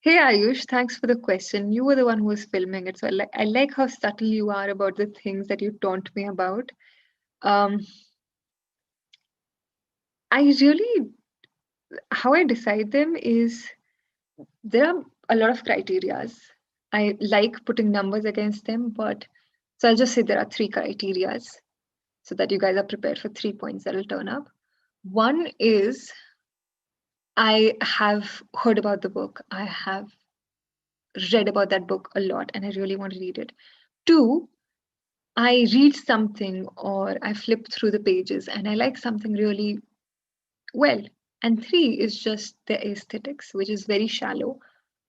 Hey Ayush, thanks for the question. You were the one who was filming it, so I like how subtle you are about the things that you taunt me about. Um, I really how I decide them is there are a lot of criterias. I like putting numbers against them, but so I'll just say there are three criterias so that you guys are prepared for 3 points that will turn up. One is I have heard about the book. I have read about that book a lot and I really want to read it. Two, I read something or I flip through the pages and I like something really well. And three is just the aesthetics, which is very shallow,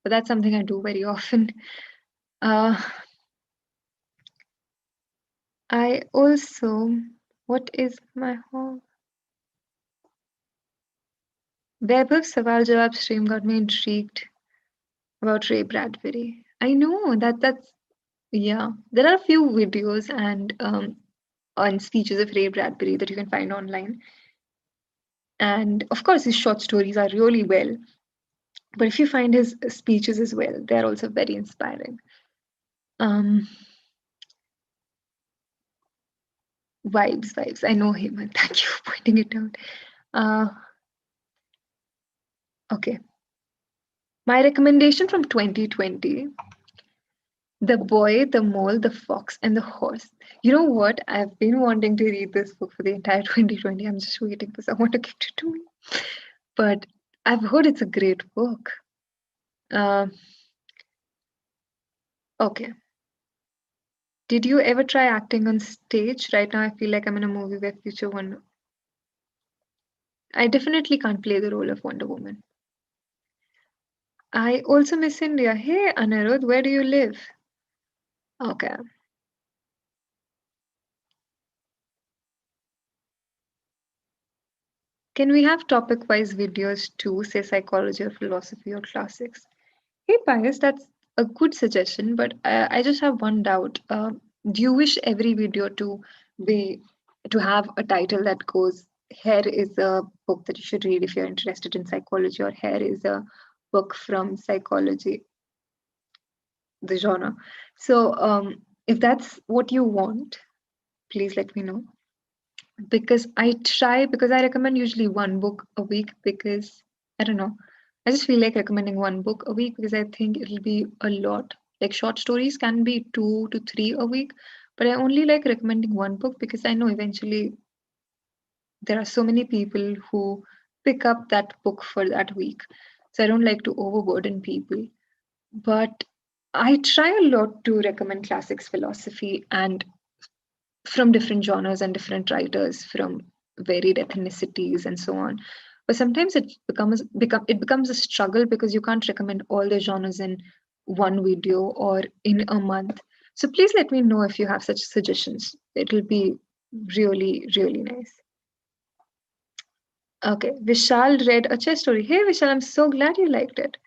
but that's something I do very often. Uh, I also, what is my hobby? Vaibhav's Sawal Jawab stream got me intrigued about Ray Bradbury. I know that's yeah. There are a few videos and on speeches of Ray Bradbury that you can find online, and of course his short stories are really well. But if you find his speeches as well, they are also very inspiring. Um, vibes. I know him, and thank you for pointing it out. Uh, okay, my recommendation from 2020: The Boy, the Mole, the Fox, and the Horse. You know what? I've been wanting to read this book for the entire 2020. I'm just waiting for someone to give it to me. But I've heard it's a great book. Uh, okay. Did you ever try acting on stage? Right now, I feel like I'm in a movie where future Wonder. I definitely can't play the role of Wonder Woman. I also miss India. Hey, Anirudh, where do you live? Okay. Can we have topic-wise videos too, say psychology or philosophy or classics? Hey, Pius, that's a good suggestion, but I just have one doubt. Do you wish every video be to have a title that goes, "Here is a book that you should read if you're interested in psychology," or "Here is a book from psychology, the genre." So, if that's what you want, please let me know. Because I recommend usually one book a week because I don't know. I just feel like recommending one book a week because I think it'll be a lot. Like short stories can be 2 to 3 a week, but I only like recommending one book because I know eventually there are so many people who pick up that book for that week. So I don't like to overburden people. But I try a lot to recommend classics philosophy and from different genres and different writers from varied ethnicities and so on. But sometimes it becomes a struggle because you can't recommend all the genres in one video or in a month. So please let me know if you have such suggestions. It'll be really nice. Okay, Vishal read a chess story. Hey Vishal, I'm so glad you liked it.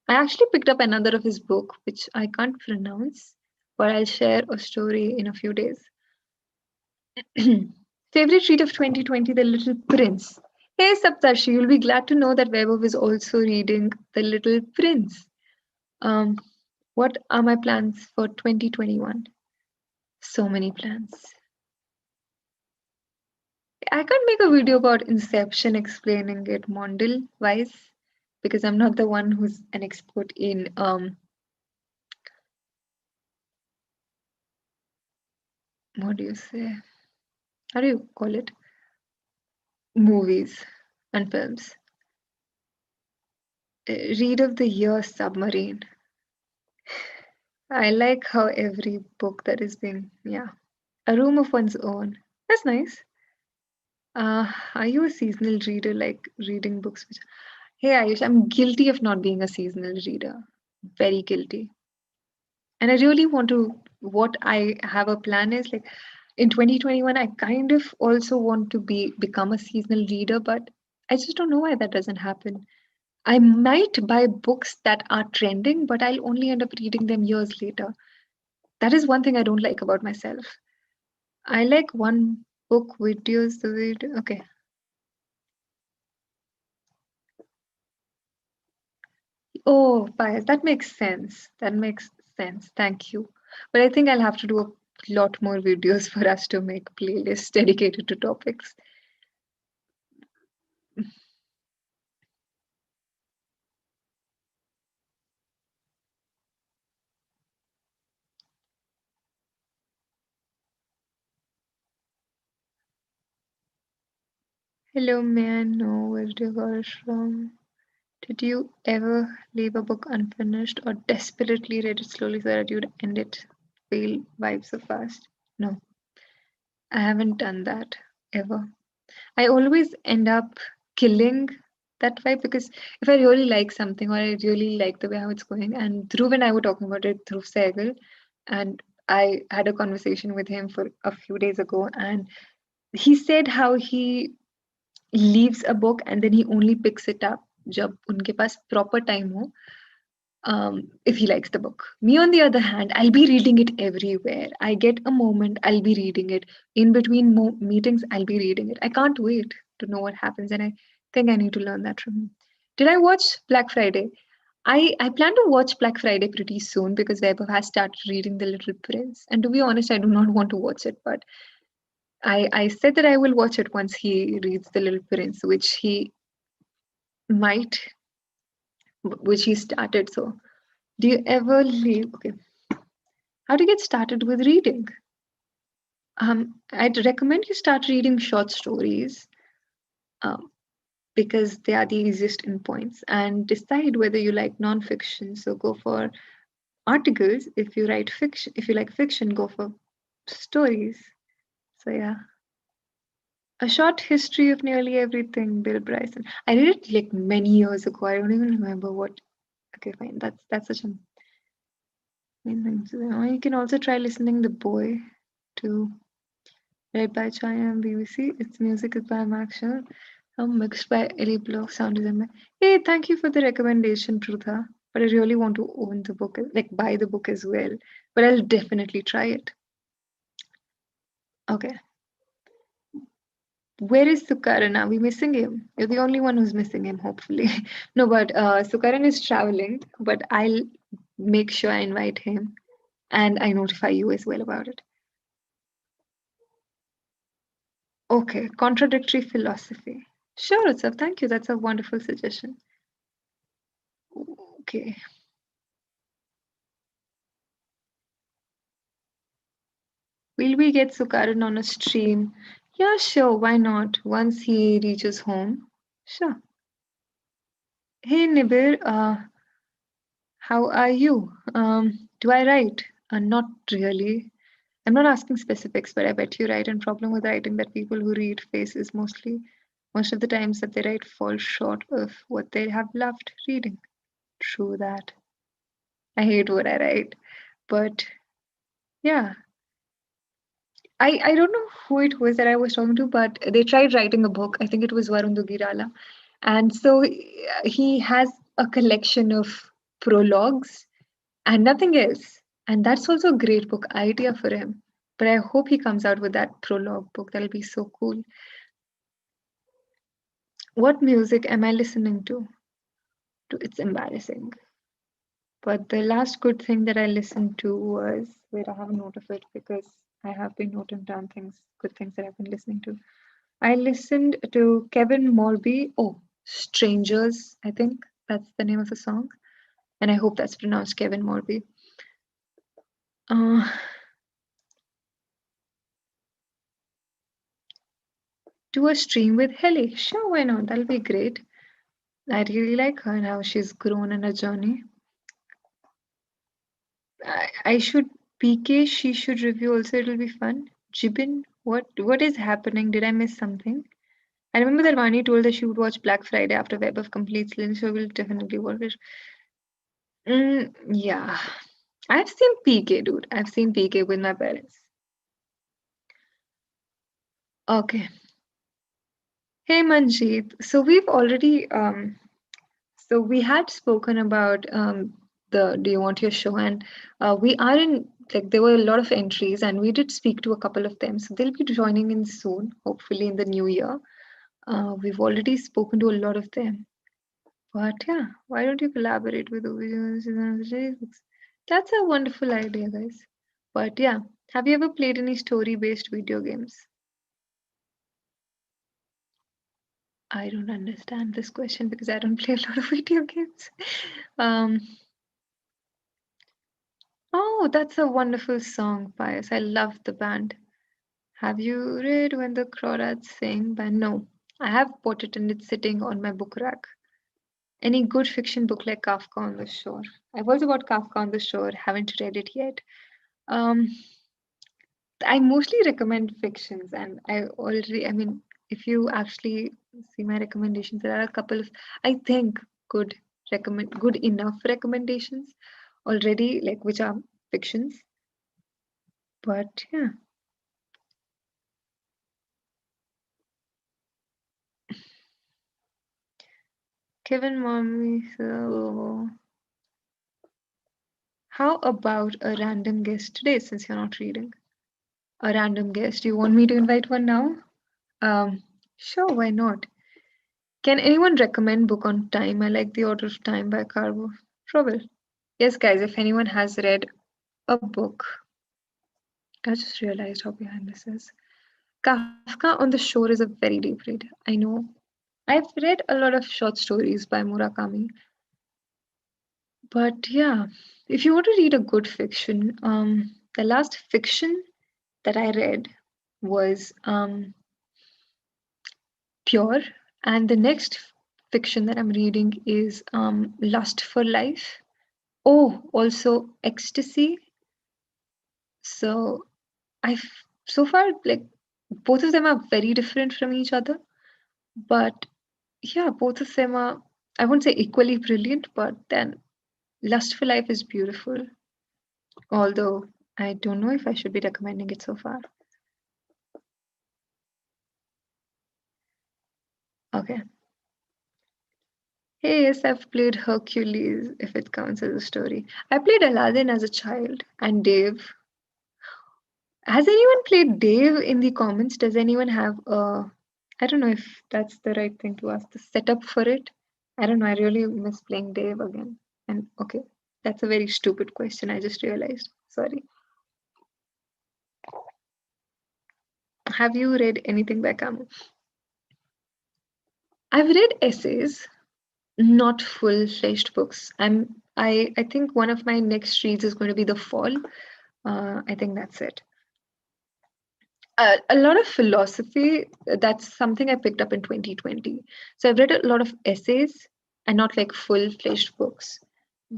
I actually picked up another of his book, which I can't pronounce. but I'll share a story in a few days. Favorite read of 2020, The Little Prince. Hey Saptarshi, you'll be glad to know that Vaibhav is also reading The Little Prince. Um, what are my plans for 2021? So many plans. I can't make a video about Inception explaining it Mondale wise because I'm not the one who's an expert in what do you say? How do you call it? Movies and films. Read of the year Submarine. I like how every book that is being a room of one's own. That's nice. Are you a seasonal reader, like reading books? Hey Ayush, I'm guilty of not being a seasonal reader. Very guilty. And I really want to. What I have a plan is like in 2021, I kind of also want to become a seasonal reader, but I just don't know why that doesn't happen. I might buy books that are trending, but I'll only end up reading them years later. That is one thing I don't like about myself. I like one book videos the way okay. Oh, bias. That makes sense. That makes sense. Thank you. But I think I'll have to do a lot more videos for us to make playlists dedicated to topics. Hello, may I know where you got from? Did you ever leave a book unfinished or desperately read it slowly so that you'd end it? Feel vibes so fast? No, I haven't done that ever. I always end up killing that vibe because if I really like something or I really like the way how it's going, and Dhruv and I were talking about it through Sehgal, and I had a conversation with him for a few days ago, and he said how he leaves a book and then he only picks it up जब उनके पास proper time हो if he likes the book. Me, on the other hand, I'll be reading it everywhere. I get a moment, I'll be reading it. In between meetings, I'll be reading it. I can't wait to know what happens, and I think I need to learn that from him. Did I watch Black Friday? I plan to watch Black Friday pretty soon because Vaibhav has started reading The Little Prince. And to be honest, I do not want to watch it, but I said that I will watch it once he reads The Little Prince, might, which he started. So, do you ever leave? Okay, how to get started with reading? I'd recommend you start reading short stories um, because they are the easiest in points, and decide whether you like nonfiction. So go for articles. If you write fiction, if you like fiction, go for stories. So yeah, a short history of nearly everything. Bill Bryson. I read it like many years ago. I don't even remember what. Okay, fine. That's such a main thing. So, you can also try listening The Boy to read by Chaya and BBC. Its music is by Max Shaw. Mixed by Ellie Block, sound design by. Hey, thank you for the recommendation, Trutha. But I really want to own the book, like buy the book as well. But I'll definitely try it. Okay. Where is Sukaran? Are we missing him? You're the only one who's missing him, hopefully. No, but Sukaran is traveling, but I'll make sure I invite him and I notify you as well about it. Okay, contradictory philosophy. Sure, Utsav. Thank you. That's a wonderful suggestion. Okay. Will we get Sukaran on a stream? Yeah, sure. Why not? Once he reaches home. Sure. Hey, Nibir. How are you? Do I write? Not really. I'm not asking specifics, but I bet you write. And problem with writing that people who read face is most of the times that they write fall short of what they have loved reading. True that. I hate what I write, but yeah, I don't know who it was that I was talking to, but they tried writing a book. I think it was Varun Dugirala. And so he has a collection of prologues and nothing else. And that's also a great book idea for him. But I hope he comes out with that prologue book. That'll be so cool. What music am I listening to? It's embarrassing. But the last good thing that I listened to was, wait, I have a note of it because I have been noting down good things that I've been listening to. I listened to Kevin Morby. Oh, Strangers, I think that's the name of the song. And I hope that's pronounced Kevin Morby. Uh, do a stream with Helly. Sure, why not? That'll be great. I really like her and how she's grown in her journey. I should PK, she should review also, it'll be fun. Jibin, what is happening? Did I miss something? I remember that Vaani told that she would watch Black Friday after Web of Complete Lynch, so we'll definitely watch it. Yeah. I've seen PK, dude. I've seen PK with my parents. Okay. Hey Manjeet. So we've already so we had spoken about the Do You Want Your Show, and we are in, like, there were a lot of entries and we did speak to a couple of them. So they'll be joining in soon, hopefully in the new year. We've already spoken to a lot of them. But yeah, why don't you collaborate with the That's a wonderful idea, guys. But yeah, have you ever played any story-based video games? I don't understand this question because I don't play a lot of video games. Um, oh, that's a wonderful song, Pius. I love the band. Have you read When the Crawdads Sing? By No. I have bought it and it's sitting on my book rack. Any good fiction book like Kafka on the Shore? I've also got Kafka on the Shore, haven't read it yet. Um, I mostly recommend fictions, and I mean, if you actually see my recommendations, there are a couple of, I think, good enough recommendations already, like, which are fictions. But yeah. Kevin Mommy, so how about a random guest today since you're not reading? A random guest. You want me to invite one now? Um, sure, why not? Can anyone recommend book on time? I like The Order of Time by Carvo. Trouble. Yes, guys, if anyone has read a book, I just realized how behind this is. Kafka on the Shore is a very deep read. I know. I've read a lot of short stories by Murakami. But yeah, if you want to read a good fiction, the last fiction that I read was Pure, and the next fiction that I'm reading is Lust for Life. Oh, also Ecstasy. So I've so far, like, both of them are very different from each other, but yeah, both of them are, I won't say equally brilliant, but then Lust for Life is beautiful. Although I don't know if I should be recommending it so far. Okay. Hey, yes, I've played Hercules, if it counts as a story. I played Aladdin as a child, and Dave. Has anyone played Dave in the comments? Does anyone have a, I don't know if that's the right thing to ask, the setup for it? I don't know, I really miss playing Dave again. And okay, that's a very stupid question, I just realized. Sorry. Have you read anything by Camus? I've read essays, not full-fledged books. I think one of my next reads is going to be The Fall. I think that's it. A lot of philosophy, that's something I picked up in 2020. So I've read a lot of essays and not like full-fledged books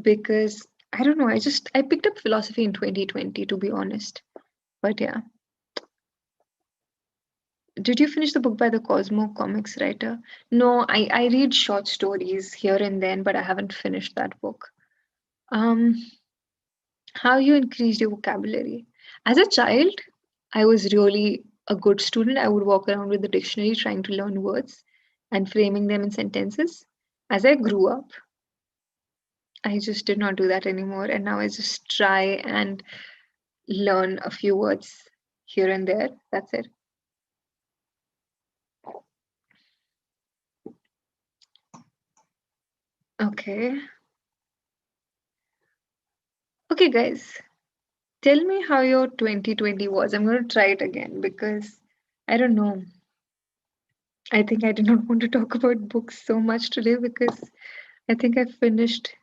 because I don't know, I picked up philosophy in 2020 to be honest. But yeah. Did you finish the book by the Cosmo comics writer? No, I read short stories here and then, but I haven't finished that book. Um, how you increased your vocabulary? As a child, I was really a good student. I would walk around with the dictionary trying to learn words and framing them in sentences. As I grew up, I just did not do that anymore. And now I just try and learn a few words here and there. That's it. Okay. Okay, guys. Tell me how your 2020 was. I'm going to try it again because I don't know. I think I did not want to talk about books so much today because I think I finished.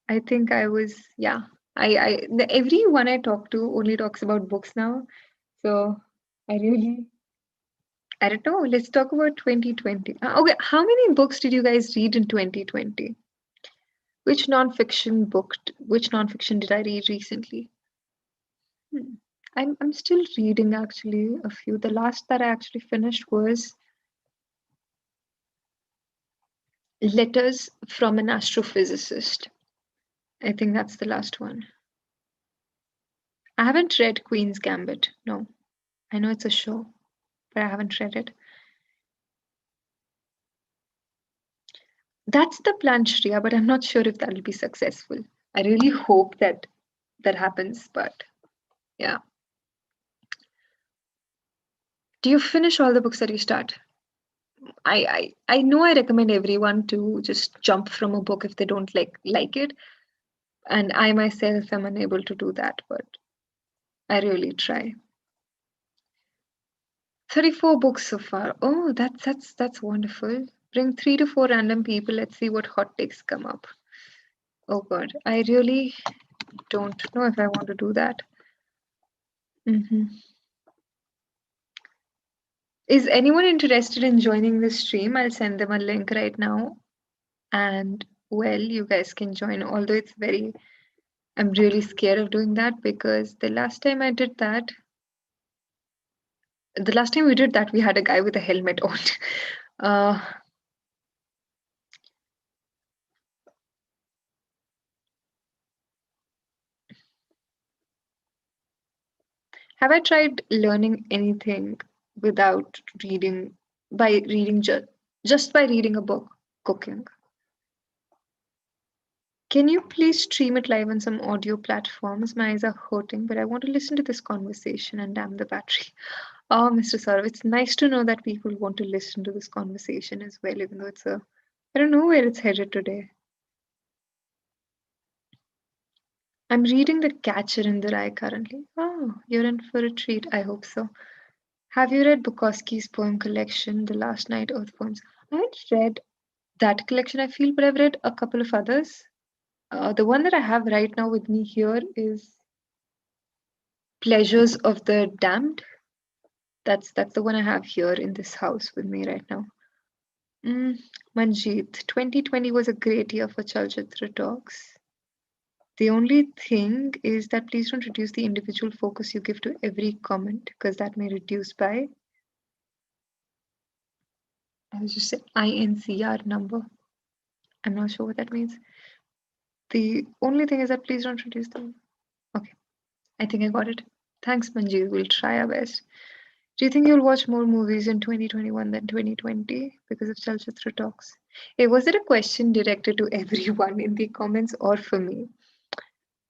I think I was, yeah. Everyone I talk to only talks about books now. So I really, I don't know. Let's talk about 2020. Okay, how many books did you guys read in 2020? Which nonfiction did I read recently? Hmm. I'm still reading actually a few. The last that I actually finished was Letters from an Astrophysicist. I think that's the last one. I haven't read Queen's Gambit. No. I know it's a show, but I haven't read it. That's the plan, Shreya, but I'm not sure if that'll be successful. I really hope that that happens, but yeah. Do you finish all the books that you start? I know I recommend everyone to just jump from a book if they don't like it, and I myself am unable to do that, but I really try. 34 books so far. Oh, that's wonderful. Bring 3 to 4 random people. Let's see what hot takes come up. Oh God, I really don't know if I want to do that. Hmm. Is anyone interested in joining this stream? I'll send them a link right now. And well, you guys can join, although I'm really scared of doing that because the last time we did that, we had a guy with a helmet on. Uh, have I tried learning anything without reading, by reading just by reading a book? Cooking. Can you please stream it live on some audio platforms? My eyes are hurting, but I want to listen to this conversation and damn the battery. Oh, Mr. Saurav, it's nice to know that people want to listen to this conversation as well, even though I don't know where it's headed today. I'm reading The Catcher in the Rye currently. Oh, you're in for a treat. I hope so. Have you read Bukowski's poem collection, The Last Night Earth Poems? I haven't read that collection, I feel, but I've read a couple of others. The one that I have right now with me here is Pleasures of the Damned. That's the one I have here in this house with me right now. Manjeet, 2020 was a great year for Chalchitra talks. The only thing is that please don't reduce the individual focus you give to every comment because that may reduce by, I was just say INCR number. I'm not sure what that means. The only thing is that please don't reduce them. Okay, I think I got it. Thanks, Manjeet. We'll try our best. Do you think you'll watch more movies in 2021 than 2020 because of Chalchitra talks? Hey, was it a question directed to everyone in the comments or for me?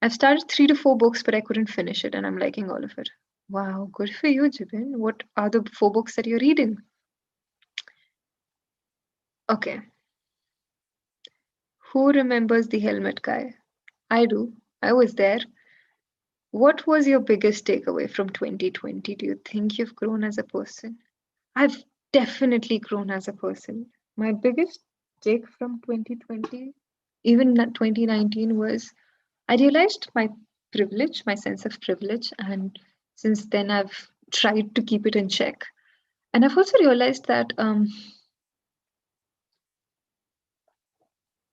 I've started 3 to 4 books, but I couldn't finish it, and I'm liking all of it. Wow, good for you, Jibin. What are the 4 books that you're reading? Okay. Who remembers the helmet guy? I do. I was there. What was your biggest takeaway from 2020? Do you think you've grown as a person? I've definitely grown as a person. My biggest take from 2020, even 2019, was I realized my privilege, my sense of privilege, and since then I've tried to keep it in check. And I've also realized that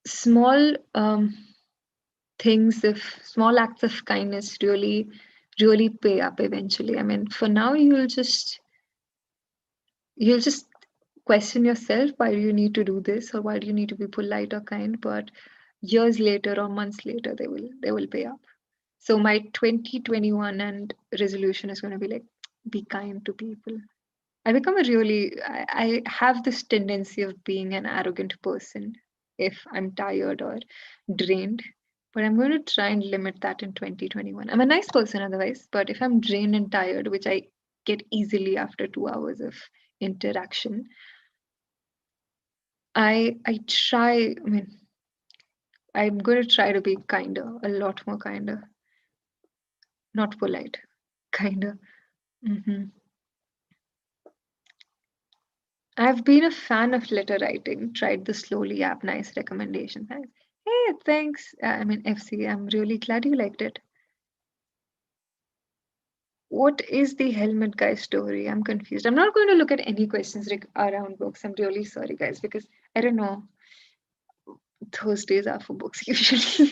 small things, if small acts of kindness really pay up eventually. I mean, for now, you'll just question yourself, why do you need to do this, or why do you need to be polite or kind? But years later or months later, they will pay up. So my 2021 and resolution is going to be like, be kind to people. I have this tendency of being an arrogant person. if I'm tired or drained. But I'm going to try and limit that in 2021. I'm a nice person otherwise, but if I'm drained and tired, which I get easily after 2 hours of interaction, I try, I mean, I'm going to try to be kinder, a lot more kinder, not polite, kinder. hmm I've been a fan of letter writing, tried the Slowly app, nice recommendation. Thanks. Hey, thanks. I mean, FC, I'm really glad you liked it. What is the helmet guy story? I'm confused. I'm not going to look at any questions around books. I'm really sorry, guys, because I don't know. Thursdays are for books usually.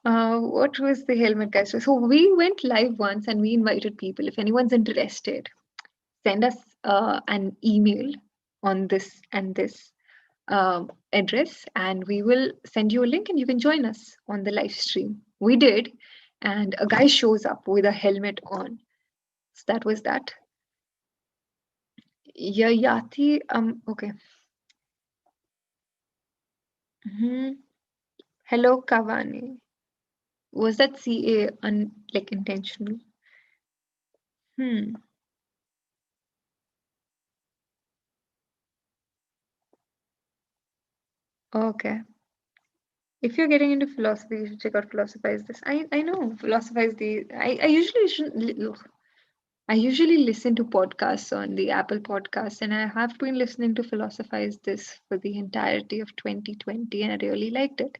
What was the helmet guy story? So we went live once and we invited people. If anyone's interested, send us an email on this and this address, and we will send you a link and you can join us on the live stream. We did, and a guy shows up with a helmet on. So that was that. Yayati, okay. Hello, Kavani. Was that CA like intentional? Hmm. Okay. If you're getting into philosophy, you should check out Philosophize This. I know Philosophize the. I usually shouldn't. I usually listen to podcasts on the Apple Podcasts, and I have been listening to Philosophize This for the entirety of 2020, and I really liked it.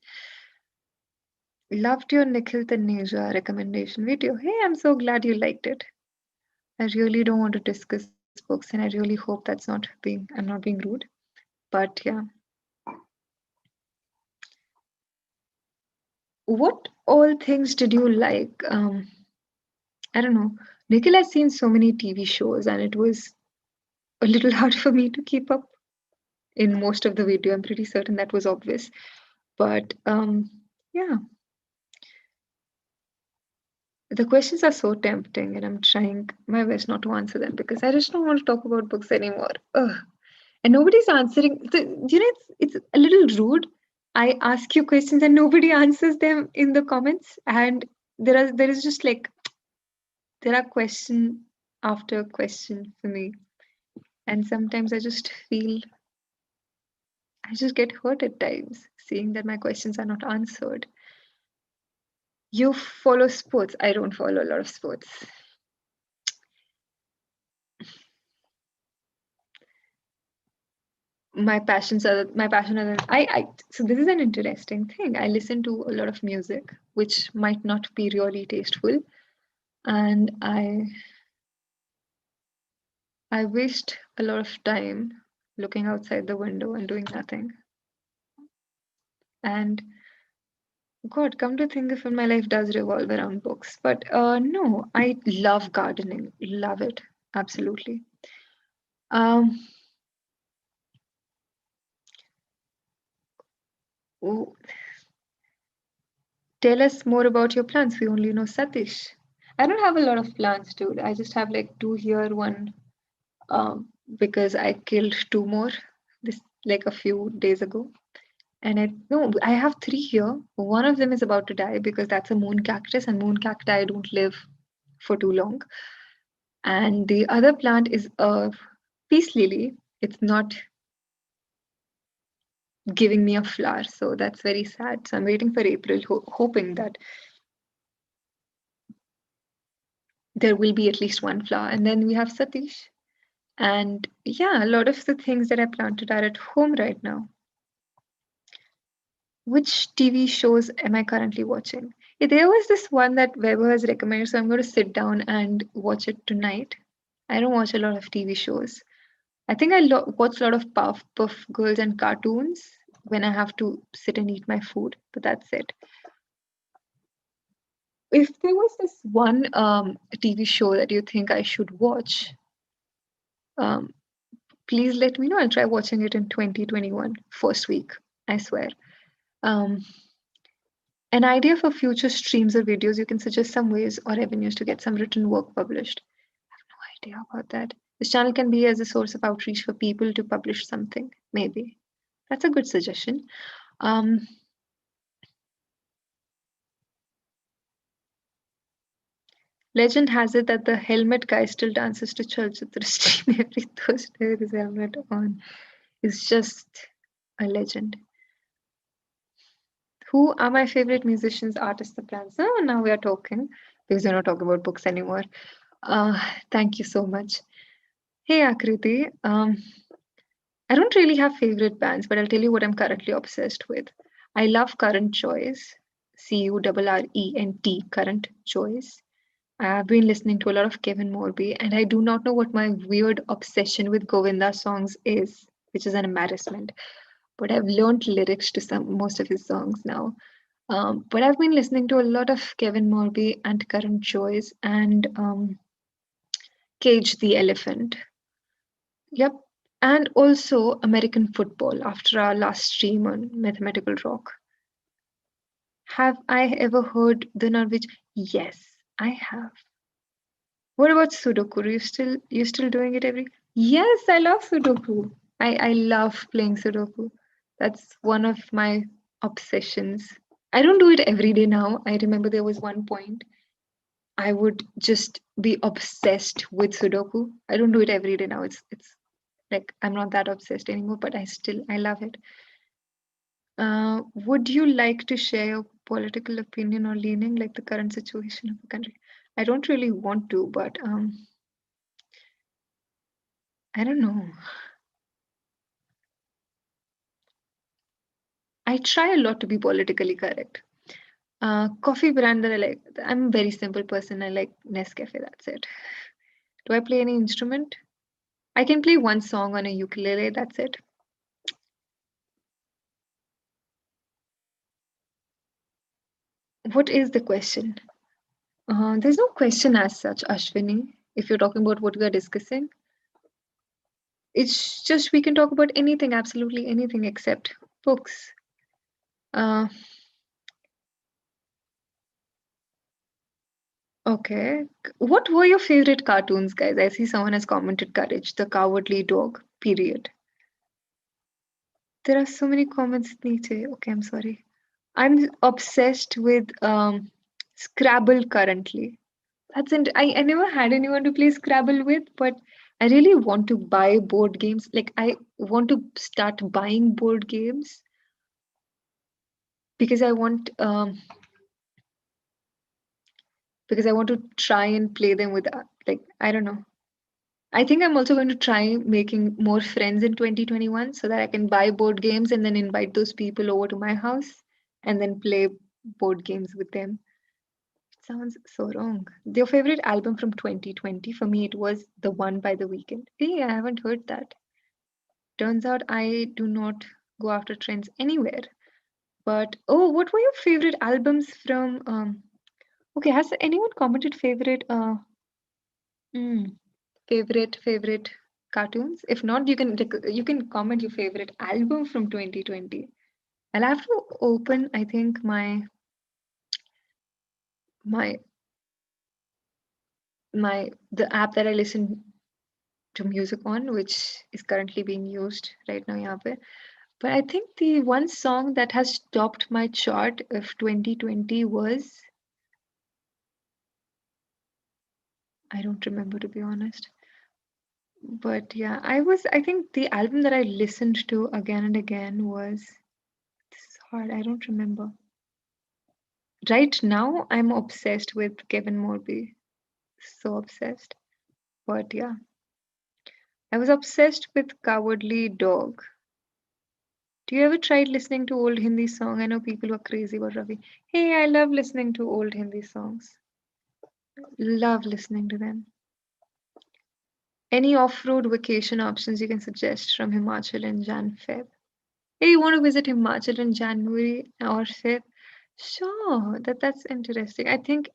Loved your Nikhil Taneja recommendation video. Hey, I'm so glad you liked it. I really don't want to discuss books, and I really hope that's not being. I'm not being rude, but yeah. What all things did you like? I don't know. Nikhil has seen so many TV shows, and it was a little hard for me to keep up in most of the video. I'm pretty certain that was obvious. But yeah, the questions are so tempting, and I'm trying my best not to answer them because I just don't want to talk about books anymore. Ugh. And nobody's answering. It's a little rude. I ask you questions and nobody answers them in the comments, and there is just like there are question after question for me, and sometimes I just get hurt at times seeing that my questions are not answered. You follow sports. I don't follow a lot of sports. My passion are I so this is an interesting thing. I listen to a lot of music which might not be really tasteful, and I waste a lot of time looking outside the window and doing nothing. And God, come to think of it, my life does revolve around books. But no, I love gardening. Love it. Absolutely. Um, oh, tell us more about your plants. We only know Satish. I don't have a lot of plants, dude. I just have like two here, one because I killed two more this like a few days ago. And I have three here. One of them is about to die because that's a moon cactus, and moon cacti don't live for too long. And the other plant is a peace lily. It's not giving me a flower, so that's very sad. So I'm waiting for April, hoping that there will be at least one flower. And then we have Satish. And yeah, a lot of the things that I planted are at home right now. Which TV shows am I currently watching? Yeah, there was this one that Weber has recommended, so I'm going to sit down and watch it tonight. I don't watch a lot of TV shows. I think I watch a lot of Puff Girls and cartoons when I have to sit and eat my food, but that's it. If there was this one TV show that you think I should watch, um, please let me know. I'll try watching it in 2021, first week, I swear. Um, an idea for future streams or videos, you can suggest some ways or avenues to get some written work published. I have no idea about that. This channel can be as a source of outreach for people to publish something, maybe. That's a good suggestion. Um, Legend has it that the helmet guy still dances to Chalchitra stream every Thursday with his helmet on. It's just a legend. Who are my favorite musicians, artists, or bands? Oh, now we are talking because we're not talking about books anymore. Uh, Thank you so much. Hey, Akriti. I don't really have favorite bands, but I'll tell you what I'm currently obsessed with. I love Current Choice, Current, Current Choice. I've been listening to a lot of Kevin Morby, and I do not know what my weird obsession with Govinda songs is, which is an embarrassment. But I've learned lyrics to some most of his songs now. But I've been listening to a lot of Kevin Morby and Current Choice and Cage the Elephant. Yep. And also American football after our last stream on Mathematical Rock. Have I ever heard the Norwich? Yes, I have. What about Sudoku? You still doing it every? Yes, I love Sudoku. I love playing Sudoku. That's one of my obsessions. I don't do it every day now. I remember there was one point I would just be obsessed with Sudoku. I don't do it every day now. It's like I'm not that obsessed anymore, but I love it. Would you like to share your political opinion or leaning, like the current situation of the country? I don't really want to, but I don't know. I try a lot to be politically correct. Coffee brand that I like. I'm a very simple person. I like Nescafe. That's it. Do I play any instrument? I can play one song on a ukulele. That's it. What is the question? There's no question as such, Ashwini. If you're talking about what we are discussing, it's just we can talk about anything, absolutely anything except books. Uh, okay. What were your favorite cartoons, guys? I see someone has commented Courage, the Cowardly Dog, period. There are so many comments, Nietzsche. Okay, I'm sorry. I'm obsessed with Scrabble currently. I never had anyone to play Scrabble with, but I really want to buy board games. Like I want to start buying board games because I want to try and play them with like I don't know. I think I'm also going to try making more friends in 2021 so that I can buy board games and then invite those people over to my house and then play board games with them. It sounds so wrong. Your favorite album from 2020? For me, it was The One by The Weeknd. Hey, I haven't heard that. Turns out I do not go after trends anywhere. But oh, what were your favorite albums from? Okay, has anyone commented mm, favorite cartoons? If not, you can comment your favorite album from 2020. I'll have to open, I think, my the app that I listen to music on, which is currently being used right now. Yahan pe. But I think the one song that has topped my chart of 2020 was I don't remember, to be honest. But yeah, I think the album that I listened to again and again was this is hard. I don't remember. Right now, I'm obsessed with Kevin Morby. So obsessed. But yeah, I was obsessed with Cowardly Dog. Do you ever tried listening to old Hindi song? I know people who are crazy about Ravi. Hey, I love listening to old Hindi songs. Love listening to them. Any off-road vacation options you can suggest from Himachal in Jan Feb? Hey, you want to visit Himachal in January or Feb? Sure, that's interesting. I think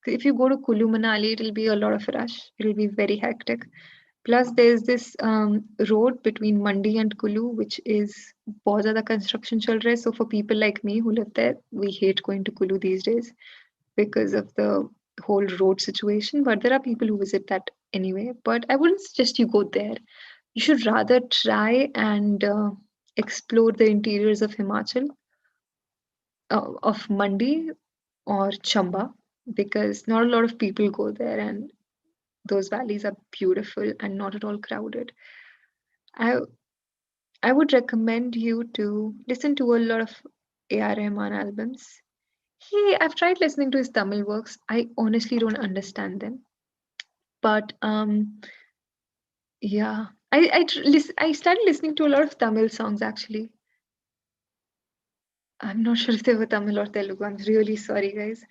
if you go to Kulu Manali, it'll be a lot of rush. It'll be very hectic. Plus, there's this road between Mandi and Kulu, which is बहुत ज़्यादा construction चल रहा है. So for people like me who live there, we hate going to Kulu these days because of the whole road situation. But there are people who visit that anyway. But I wouldn't suggest you go there. You should rather try and explore the interiors of Himachal, of Mandi or Chamba, because not a lot of people go there, and those valleys are beautiful and not at all crowded. I I would recommend you to listen to a lot of A.R. Rahman albums. I've tried listening to his Tamil works. I honestly don't understand them, but yeah, I started listening to a lot of Tamil songs actually. I'm not sure if they were Tamil or Telugu. I'm really sorry, guys.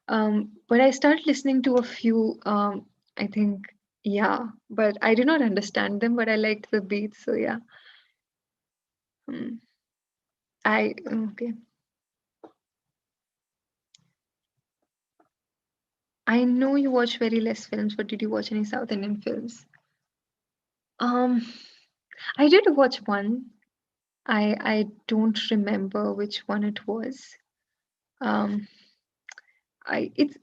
But I started listening to a few. I think, yeah, but I did not understand them. But I liked the beats, so yeah. Hmm. Okay. I know you watch very less films, but did you watch any South Indian films? Um, I did watch one. I don't remember which one it was. Um, I it's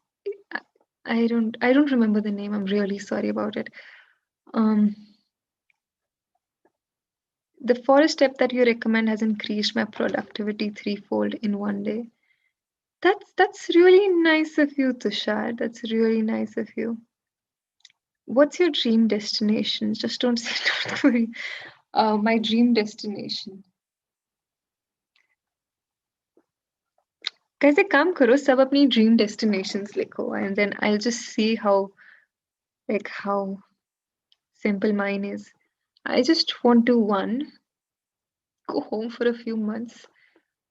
I, I don't remember the name. I'm really sorry about it. Um, the forest step that you recommend has increased my productivity threefold in one day. That's really nice of you, Tushar. That's really nice of you. What's your dream destination? Just don't say North Korea. My dream destination. Guys, एक काम करो सब अपनी dream destinations लिखो and then I'll just see how simple mine is. I just want to one go home for a few months,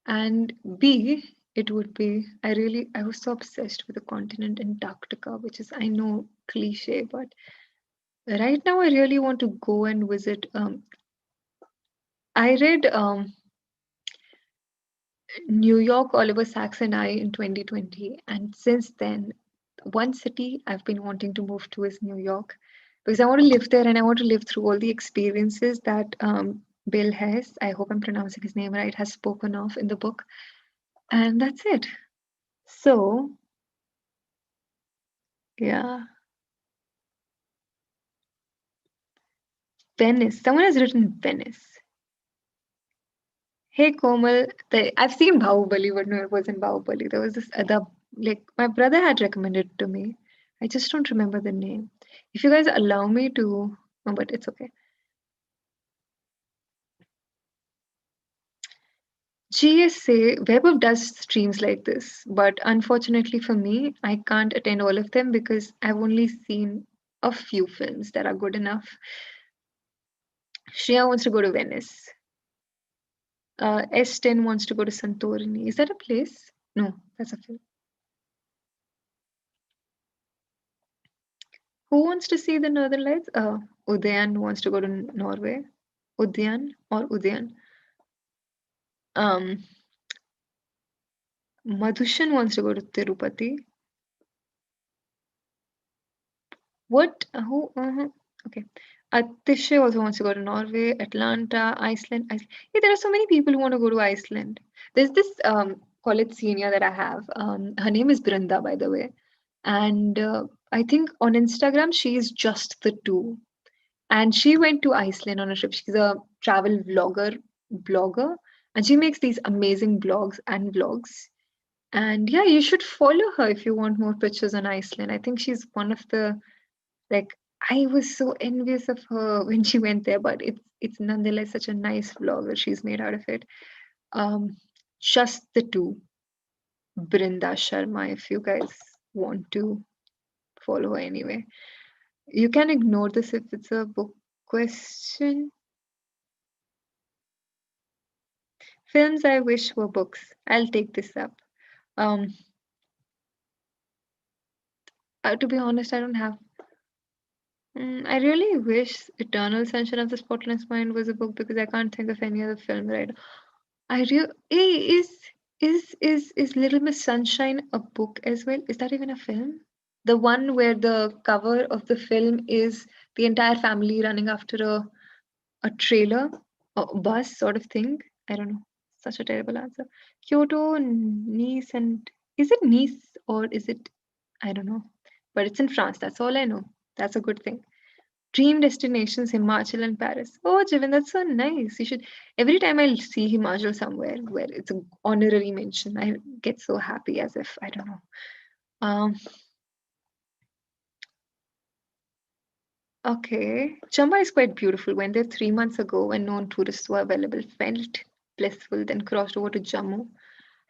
and B, it would be I was so obsessed with the continent Antarctica, which is I know cliche, but right now I really want to go and visit. I read New York, Oliver Sacks and I in 2020, and since then, one city I've been wanting to move to is New York, because I want to live there and I want to live through all the experiences that Bill Hess, I hope I'm pronouncing his name right, has spoken of in the book. And that's it. So, yeah. Venice. Someone has written Venice. Hey Komal, I've seen Bahubali, but no, it wasn't Bahubali. There was this other, like, my brother had recommended it to me. I just don't remember the name. If you guys allow me to, no, but it's okay. GSA, Webov does streams like this, but unfortunately for me, I can't attend all of them because I've only seen a few films that are good enough. Shreya wants to go to Venice. S10 wants to go to Santorini. Is that a place? No, that's a film. Who wants to see the Northern Lights? Udayan wants to go to Norway. Udayan. Um, Madhushan wants to go to Tirupati. What? Who? Okay. Atishay also wants to go to Norway, Atlanta, Iceland. Yeah, there are so many people who want to go to Iceland. There's this college senior that I have. Her name is Brinda, by the way. And I think on Instagram, she is just the two. And she went to Iceland on a trip. She's a travel blogger, and she makes these amazing blogs and vlogs. And yeah, you should follow her if you want more pictures on Iceland. I think she's one of the like I was so envious of her when she went there, but it's nonetheless such a nice vlog that she's made out of it. Um, just the two, Brinda Sharma, if you guys want to follow her anyway. You can ignore this if it's a book question. Films I wish were books. I'll take this up. Um, to be honest, I don't have. I really wish Eternal Sunshine of the Spotless Mind was a book because I can't think of any other film right. I real is Little Miss Sunshine a book as well? Is that even a film? The one where the cover of the film is the entire family running after a trailer or bus sort of thing. I don't know. Such a terrible answer. Kyoto, Nice, and is it Nice or is it? I don't know. But it's in France. That's all I know. That's a good thing. Dream destinations, Himachal and Paris. Oh, Jivan, that's so nice. You should, every time I see Himachal somewhere where it's an honorary mention, I get so happy as if, I don't know. Um, okay. Chamba is quite beautiful. Went there 3 months ago when known tourists were available. Felt blissful, then crossed over to Jammu.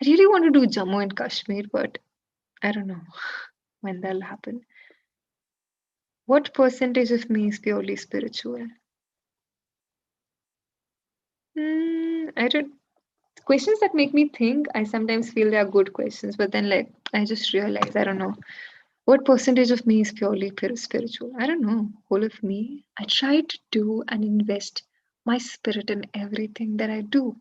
I really want to do Jammu and Kashmir, but I don't know when that'll happen. What percentage of me is purely spiritual? I don't. Questions that make me think. I sometimes feel they are good questions, but then like I just realize I don't know what percentage of me is purely spiritual. I don't know. Whole of me. I try to do and invest my spirit in everything that I do.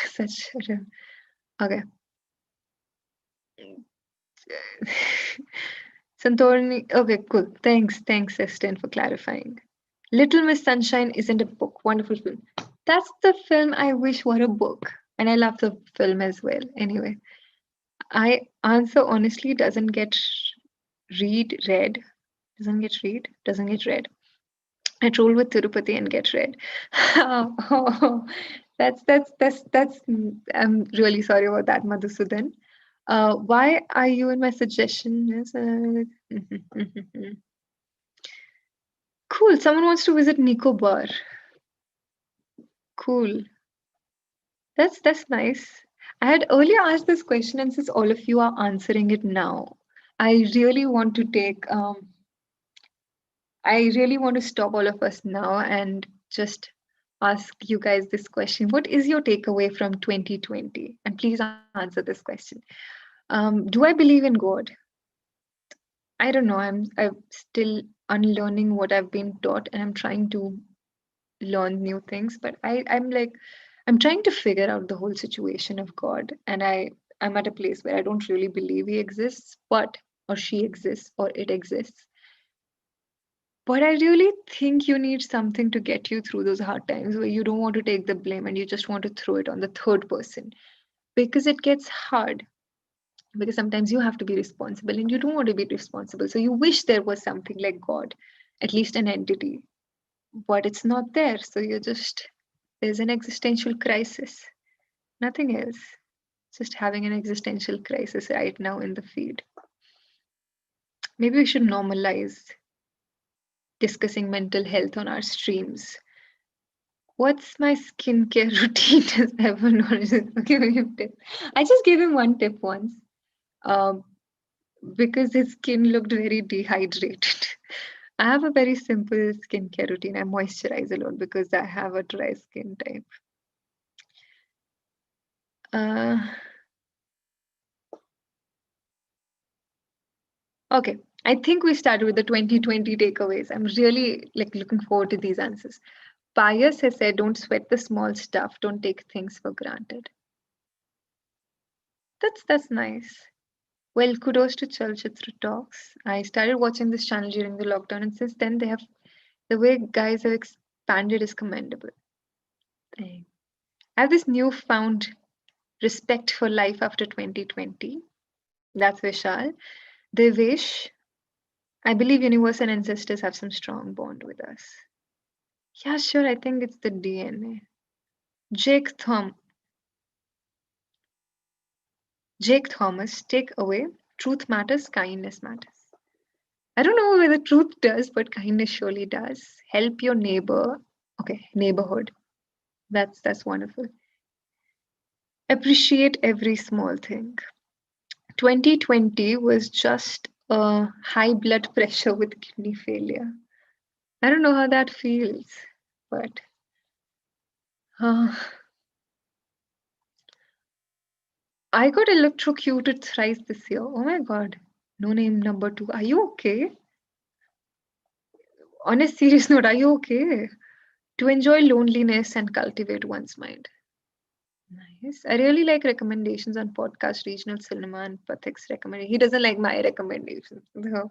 Such a okay. Santorini. Okay, cool. Thanks, Estin, for clarifying. Little Miss Sunshine isn't a book. Wonderful film. That's the film I wish were a book. And I love the film as well. Anyway, I answer honestly doesn't get read. Doesn't get read. I troll with Tirupati and get read. Oh, that's. I'm really sorry about that, Madhusudan. Why are you in my suggestion? Cool. Someone wants to visit Nicobar. Cool. That's nice. I had earlier asked this question, and since all of you are answering it now, I really want to take. I really want to stop all of us now and just ask you guys this question. What is your takeaway from 2020? And please answer this question. Do I believe in God? I don't know. I'm still unlearning what I've been taught, and I'm trying to learn new things. But I'm like, I'm trying to figure out the whole situation of God, and I'm at a place where I don't really believe He exists, but or she exists, or it exists. But I really think you need something to get you through those hard times where you don't want to take the blame and you just want to throw it on the third person because it gets hard. Because sometimes you have to be responsible and you don't want to be responsible. So you wish there was something like God, at least an entity, but it's not there. So you're just, there's an existential crisis. Nothing else. Just having an existential crisis right now in the feed. Maybe we should normalize discussing mental health on our streams. What's my skincare routine? Does everyone know? Give him tip. I just gave him one tip once, um, because his skin looked very dehydrated. I have a very simple skincare routine. I moisturize a lot because I have a dry skin type. Uh, okay, I think we started with the 2020 takeaways. I'm really like looking forward to these answers. Pius has said, "Don't sweat the small stuff. Don't take things for granted." That's nice. Well, kudos to Chalchitra Talks. I started watching this channel during the lockdown, and since then, the way guys have expanded is commendable. I have this newfound respect for life after 2020. That's Vishal. Devesh, I believe universe and ancestors have some strong bond with us. Yeah, sure. I think it's the DNA. Jake Thom, Jake Thomas, take away. Truth matters, kindness matters. I don't know whether truth does, but kindness surely does. Help your neighbor. Okay, neighborhood. That's wonderful. Appreciate every small thing. 2020 was just a high blood pressure with kidney failure. I don't know how that feels, but uh, I got electrocuted thrice this year. Oh my god. No name number two. Are you okay? On a serious note, are you okay? To enjoy loneliness and cultivate one's mind. Nice. I really like recommendations on podcast, regional cinema, and Pathik's recommendation. He doesn't like my recommendations, though,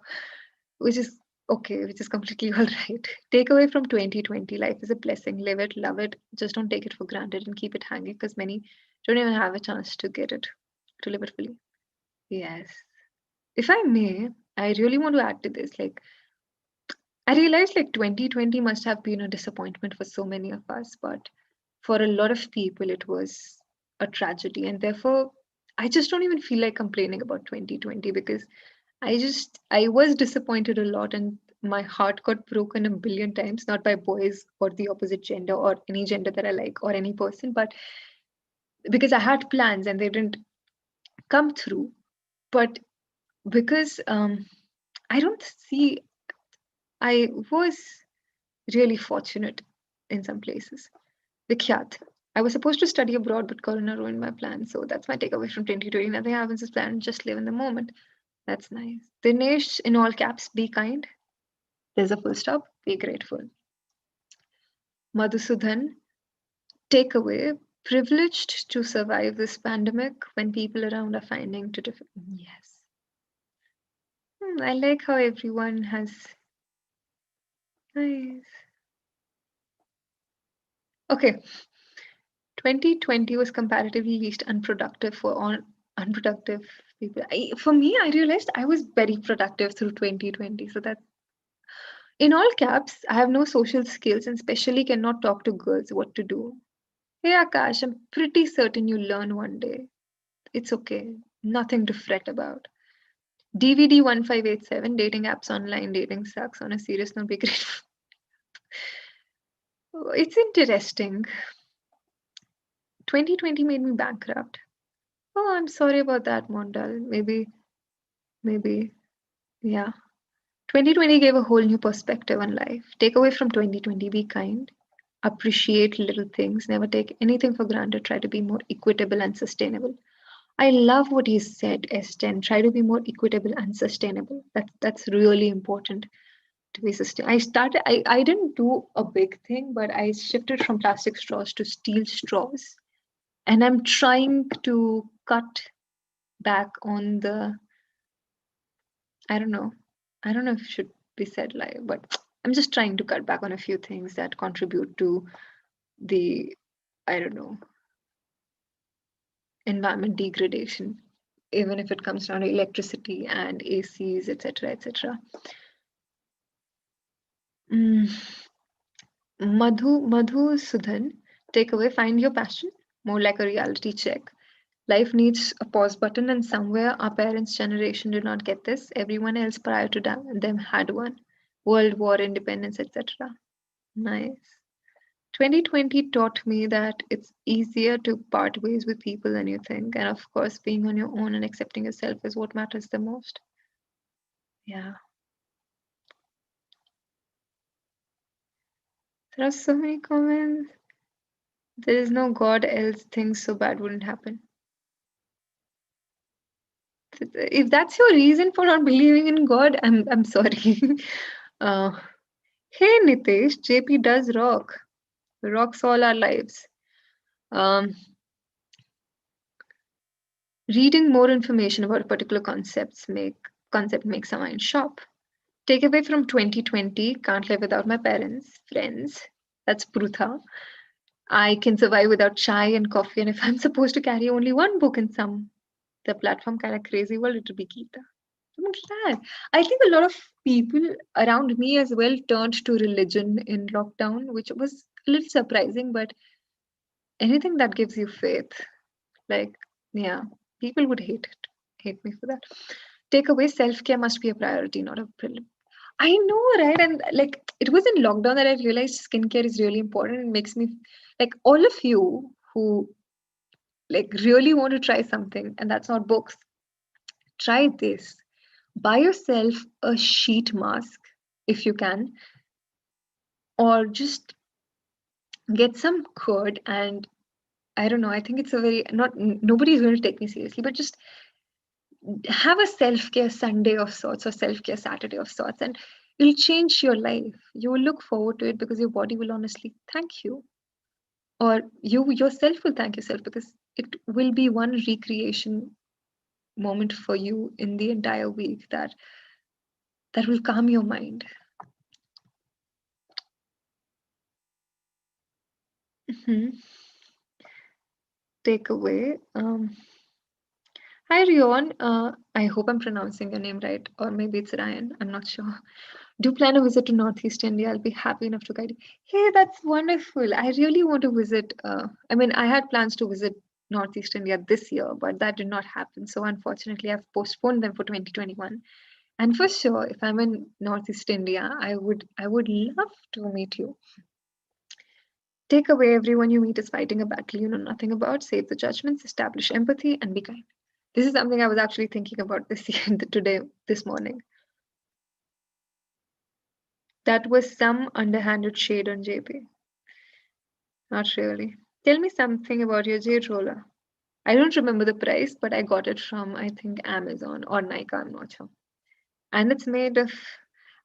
which is okay, which is completely all right. Takeaway from 2020: life is a blessing. Live it, love it. Just don't take it for granted and keep it hanging because many don't even have a chance to get it, to live it fully. Yes. If I may, I really want to add to this. Like, I realized like 2020 must have been a disappointment for so many of us, but for a lot of people, it was a tragedy. And therefore, I just don't even feel like complaining about 2020 because I was disappointed a lot and my heart got broken a billion times, not by boys or the opposite gender or any gender that I like or any person, but because I had plans and they didn't come through. But because I don't see, I was really fortunate in some places. Vikhyat. I was supposed to study abroad, but Corona ruined my plans. So that's my takeaway from 2020. Nothing happens as planned, just live in the moment. That's nice. Dinesh, in all caps, be kind. There's a full stop. Be grateful. Madhusudhan, takeaway. Privileged to survive this pandemic when people around are finding to different. Yes. I like how everyone has. Nice. Okay. 2020 was comparatively least unproductive for all unproductive people. For me, I realized I was very productive through 2020. So that in all caps, I have no social skills and especially cannot talk to girls what to do. Hey Akash, I'm pretty certain you'll learn one day. It's okay. Nothing to fret about. DVD 1587, dating apps online, dating sucks. On a serious note, be grateful. It's interesting. 2020 made me bankrupt. Oh, I'm sorry about that, Mondal. Maybe, yeah. 2020 gave a whole new perspective on life. Take away from 2020, be kind, appreciate little things, never take anything for granted, try to be more equitable and sustainable. I love what you said, S10. Try to be more equitable and sustainable. That's really important to be sustainable. I didn't do a big thing, but I shifted from plastic straws to steel straws. And I'm trying to cut back on the I don't know. I don't know if it should be said live, but I'm just trying to cut back on a few things that contribute to the, I don't know, environment degradation, even if it comes down to electricity and ACs, etc., etc. Mm. Madhu Sudhan, takeaway, find your passion, more like a reality check. Life needs a pause button, and somewhere our parents' generation did not get this. Everyone else prior to them had one. World War, independence, etc. Nice. 2020 taught me that it's easier to part ways with people than you think. And of course, being on your own and accepting yourself is what matters the most. Yeah. There are so many comments. There is no God, else things so bad wouldn't happen. If that's your reason for not believing in God, I'm sorry. uh, hey Nitesh, JP does rock. Rocks all our lives. Um, Reading more information about particular concept makes our mind sharp. Takeaway from 2020, can't live without my parents, friends. That's Prutha. I can survive without chai and coffee, and if I'm supposed to carry only one book in the platform kind of crazy world, it would be Gita. I'm glad. I think a lot of people around me as well turned to religion in lockdown, which was a little surprising, but anything that gives you faith, like, yeah, people would hate me for that. Takeaway, self-care must be a priority, not a prelim. I know, right? And like it was in lockdown that I realized skincare is really important. It makes me like all of you who like really want to try something, and that's not books, try this. Buy yourself a sheet mask if you can, or just get some curd and I don't know. I think it's a very not nobody's going to take me seriously, but just have a self-care Sunday of sorts or self-care Saturday of sorts, and it'll change your life. You will look forward to it because your body will honestly thank you, or you yourself will thank yourself because it will be one recreation moment for you in the entire week that will calm your mind. Mhm. Takeaway. Hi, Rion. I hope I'm pronouncing your name right, or maybe it's Ryan. I'm not sure. Do plan a visit to Northeast India. I'll be happy enough to guide you. Hey, that's wonderful. I really want to visit. I mean, I had plans to visit Northeast India this year, but that did not happen. So unfortunately, I've postponed them for 2021. And for sure, if I'm in Northeast India, I would love to meet you. Take away everyone you meet is fighting a battle you know nothing about. Save the judgments, establish empathy, and be kind. This is something I was actually thinking about this today, this morning. That was some underhanded shade on JP. Not really. Tell me something about your jade roller. I don't remember the price, but I got it from, I think, Amazon or Nike, I'm not sure. And it's made of,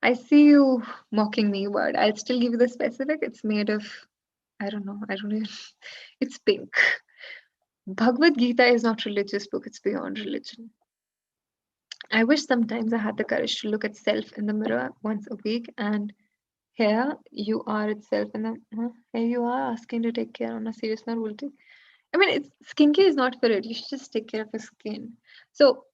I see you mocking me, but I'll still give you the specific. It's made of, I don't know, I don't even, it's pink. Bhagavad Gita is not religious book, it's beyond religion. I wish sometimes I had the courage to look at self in the mirror once a week and here you are itself in the here you are asking to take care on a serious note. I mean, it's skincare is not for it. You should just take care of your skin. So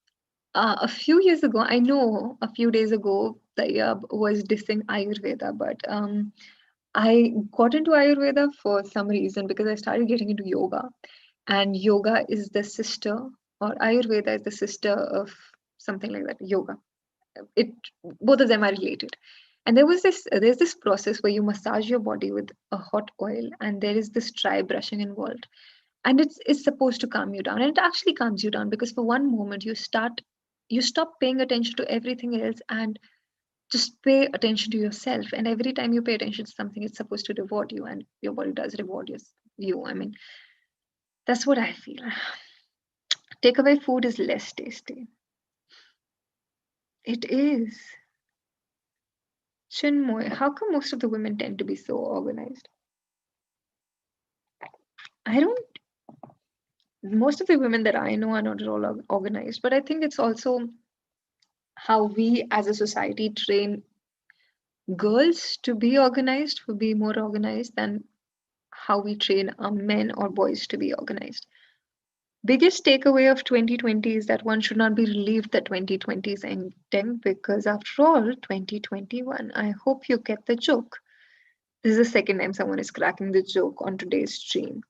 a few years ago, I know a few days ago, Tayyab was dissing Ayurveda, but I got into Ayurveda for some reason because I started getting into yoga, and yoga is the sister, or Ayurveda is the sister of something like that, yoga. It both of them are related. And there's this process where you massage your body with a hot oil, and there is this dry brushing involved, and it's supposed to calm you down, and it actually calms you down because for one moment you stop paying attention to everything else and just pay attention to yourself. And every time you pay attention to something, it's supposed to reward you, and your body does reward you. I mean, that's what I feel. Takeaway food is less tasty. It is. Chinmoy, how come most of the women tend to be so organized? I don't, most of the women that I know are not at all organized, but I think it's also how we as a society train girls to be organized, to be more organized than how we train men or boys to be organized. Biggest takeaway of 2020 is that one should not be relieved that 2020 is ending because after all, 2021. I hope you get the joke. This is the second time someone is cracking the joke on today's stream.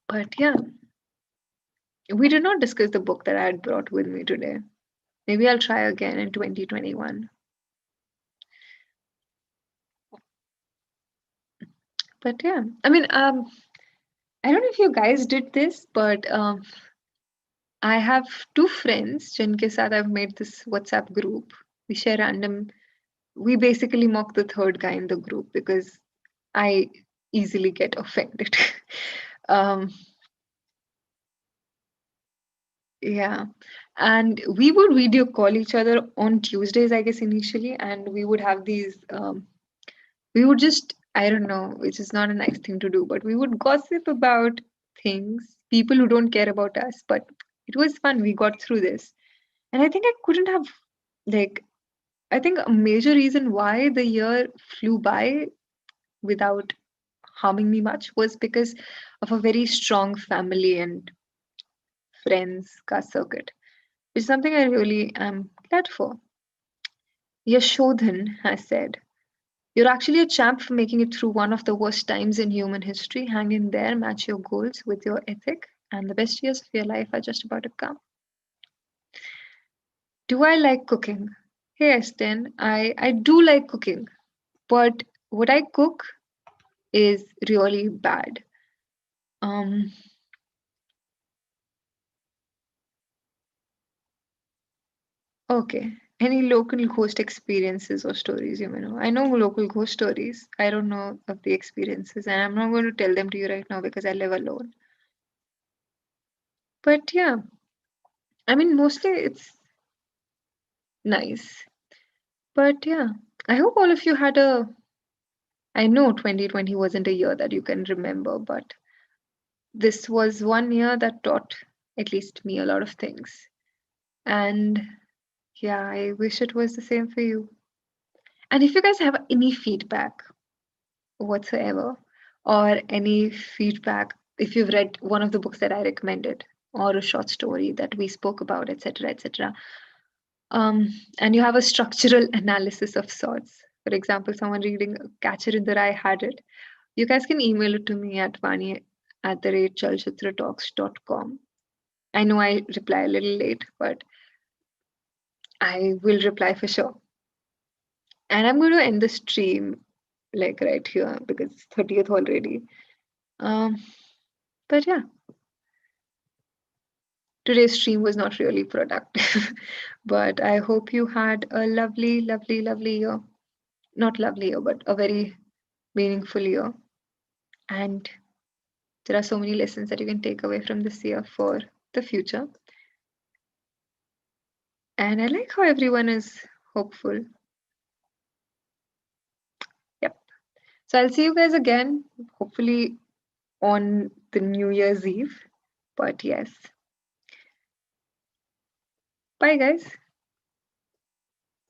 But yeah, we did not discuss the book that I had brought with me today. Maybe I'll try again in 2021. But yeah, I mean, I don't know if you guys did this, but I have two friends जिनके साथ I've made this WhatsApp group. We share random. We basically mock the third guy in the group because I easily get offended. um, yeah, and we would video call each other on Tuesdays, I guess initially, and we would have these. We would just, I don't know, which is not a nice thing to do, but we would gossip about things, people who don't care about us. But it was fun. We got through this. And I think I couldn't have, like, I think a major reason why the year flew by without harming me much was because of a very strong family and friends ka circuit, which is something I really am glad for. Yashodhan has said, you're actually a champ for making it through one of the worst times in human history. Hang in there, match your goals with your ethic, and the best years of your life are just about to come. Do I like cooking? Hey, Esten, I do like cooking, but what I cook is really bad. Um, okay. Any local ghost experiences or stories you may know? I know local ghost stories. I don't know of the experiences, and I'm not going to tell them to you right now because I live alone. But yeah, I mean, mostly it's nice. But yeah, I hope all of you had a. I know 2020 wasn't a year that you can remember, but this was one year that taught at least me a lot of things. And yeah, I wish it was the same for you. And if you guys have any feedback whatsoever, or any feedback, if you've read one of the books that I recommended, or a short story that we spoke about, etc., etc. And you have a structural analysis of sorts. For example, someone reading Catcher in the Rye had it. You guys can email it to me at vaani@chalchitratalks.com. I know I reply a little late, but I will reply for sure. And I'm going to end the stream like right here because it's 30th already. Um, but yeah, today's stream was not really productive, but I hope you had a lovely, lovely, lovely year. Not lovely year, but a very meaningful year. And there are so many lessons that you can take away from this year for the future. And I like how everyone is hopeful. Yep. So I'll see you guys again, hopefully on the New Year's Eve. But yes. Bye, guys.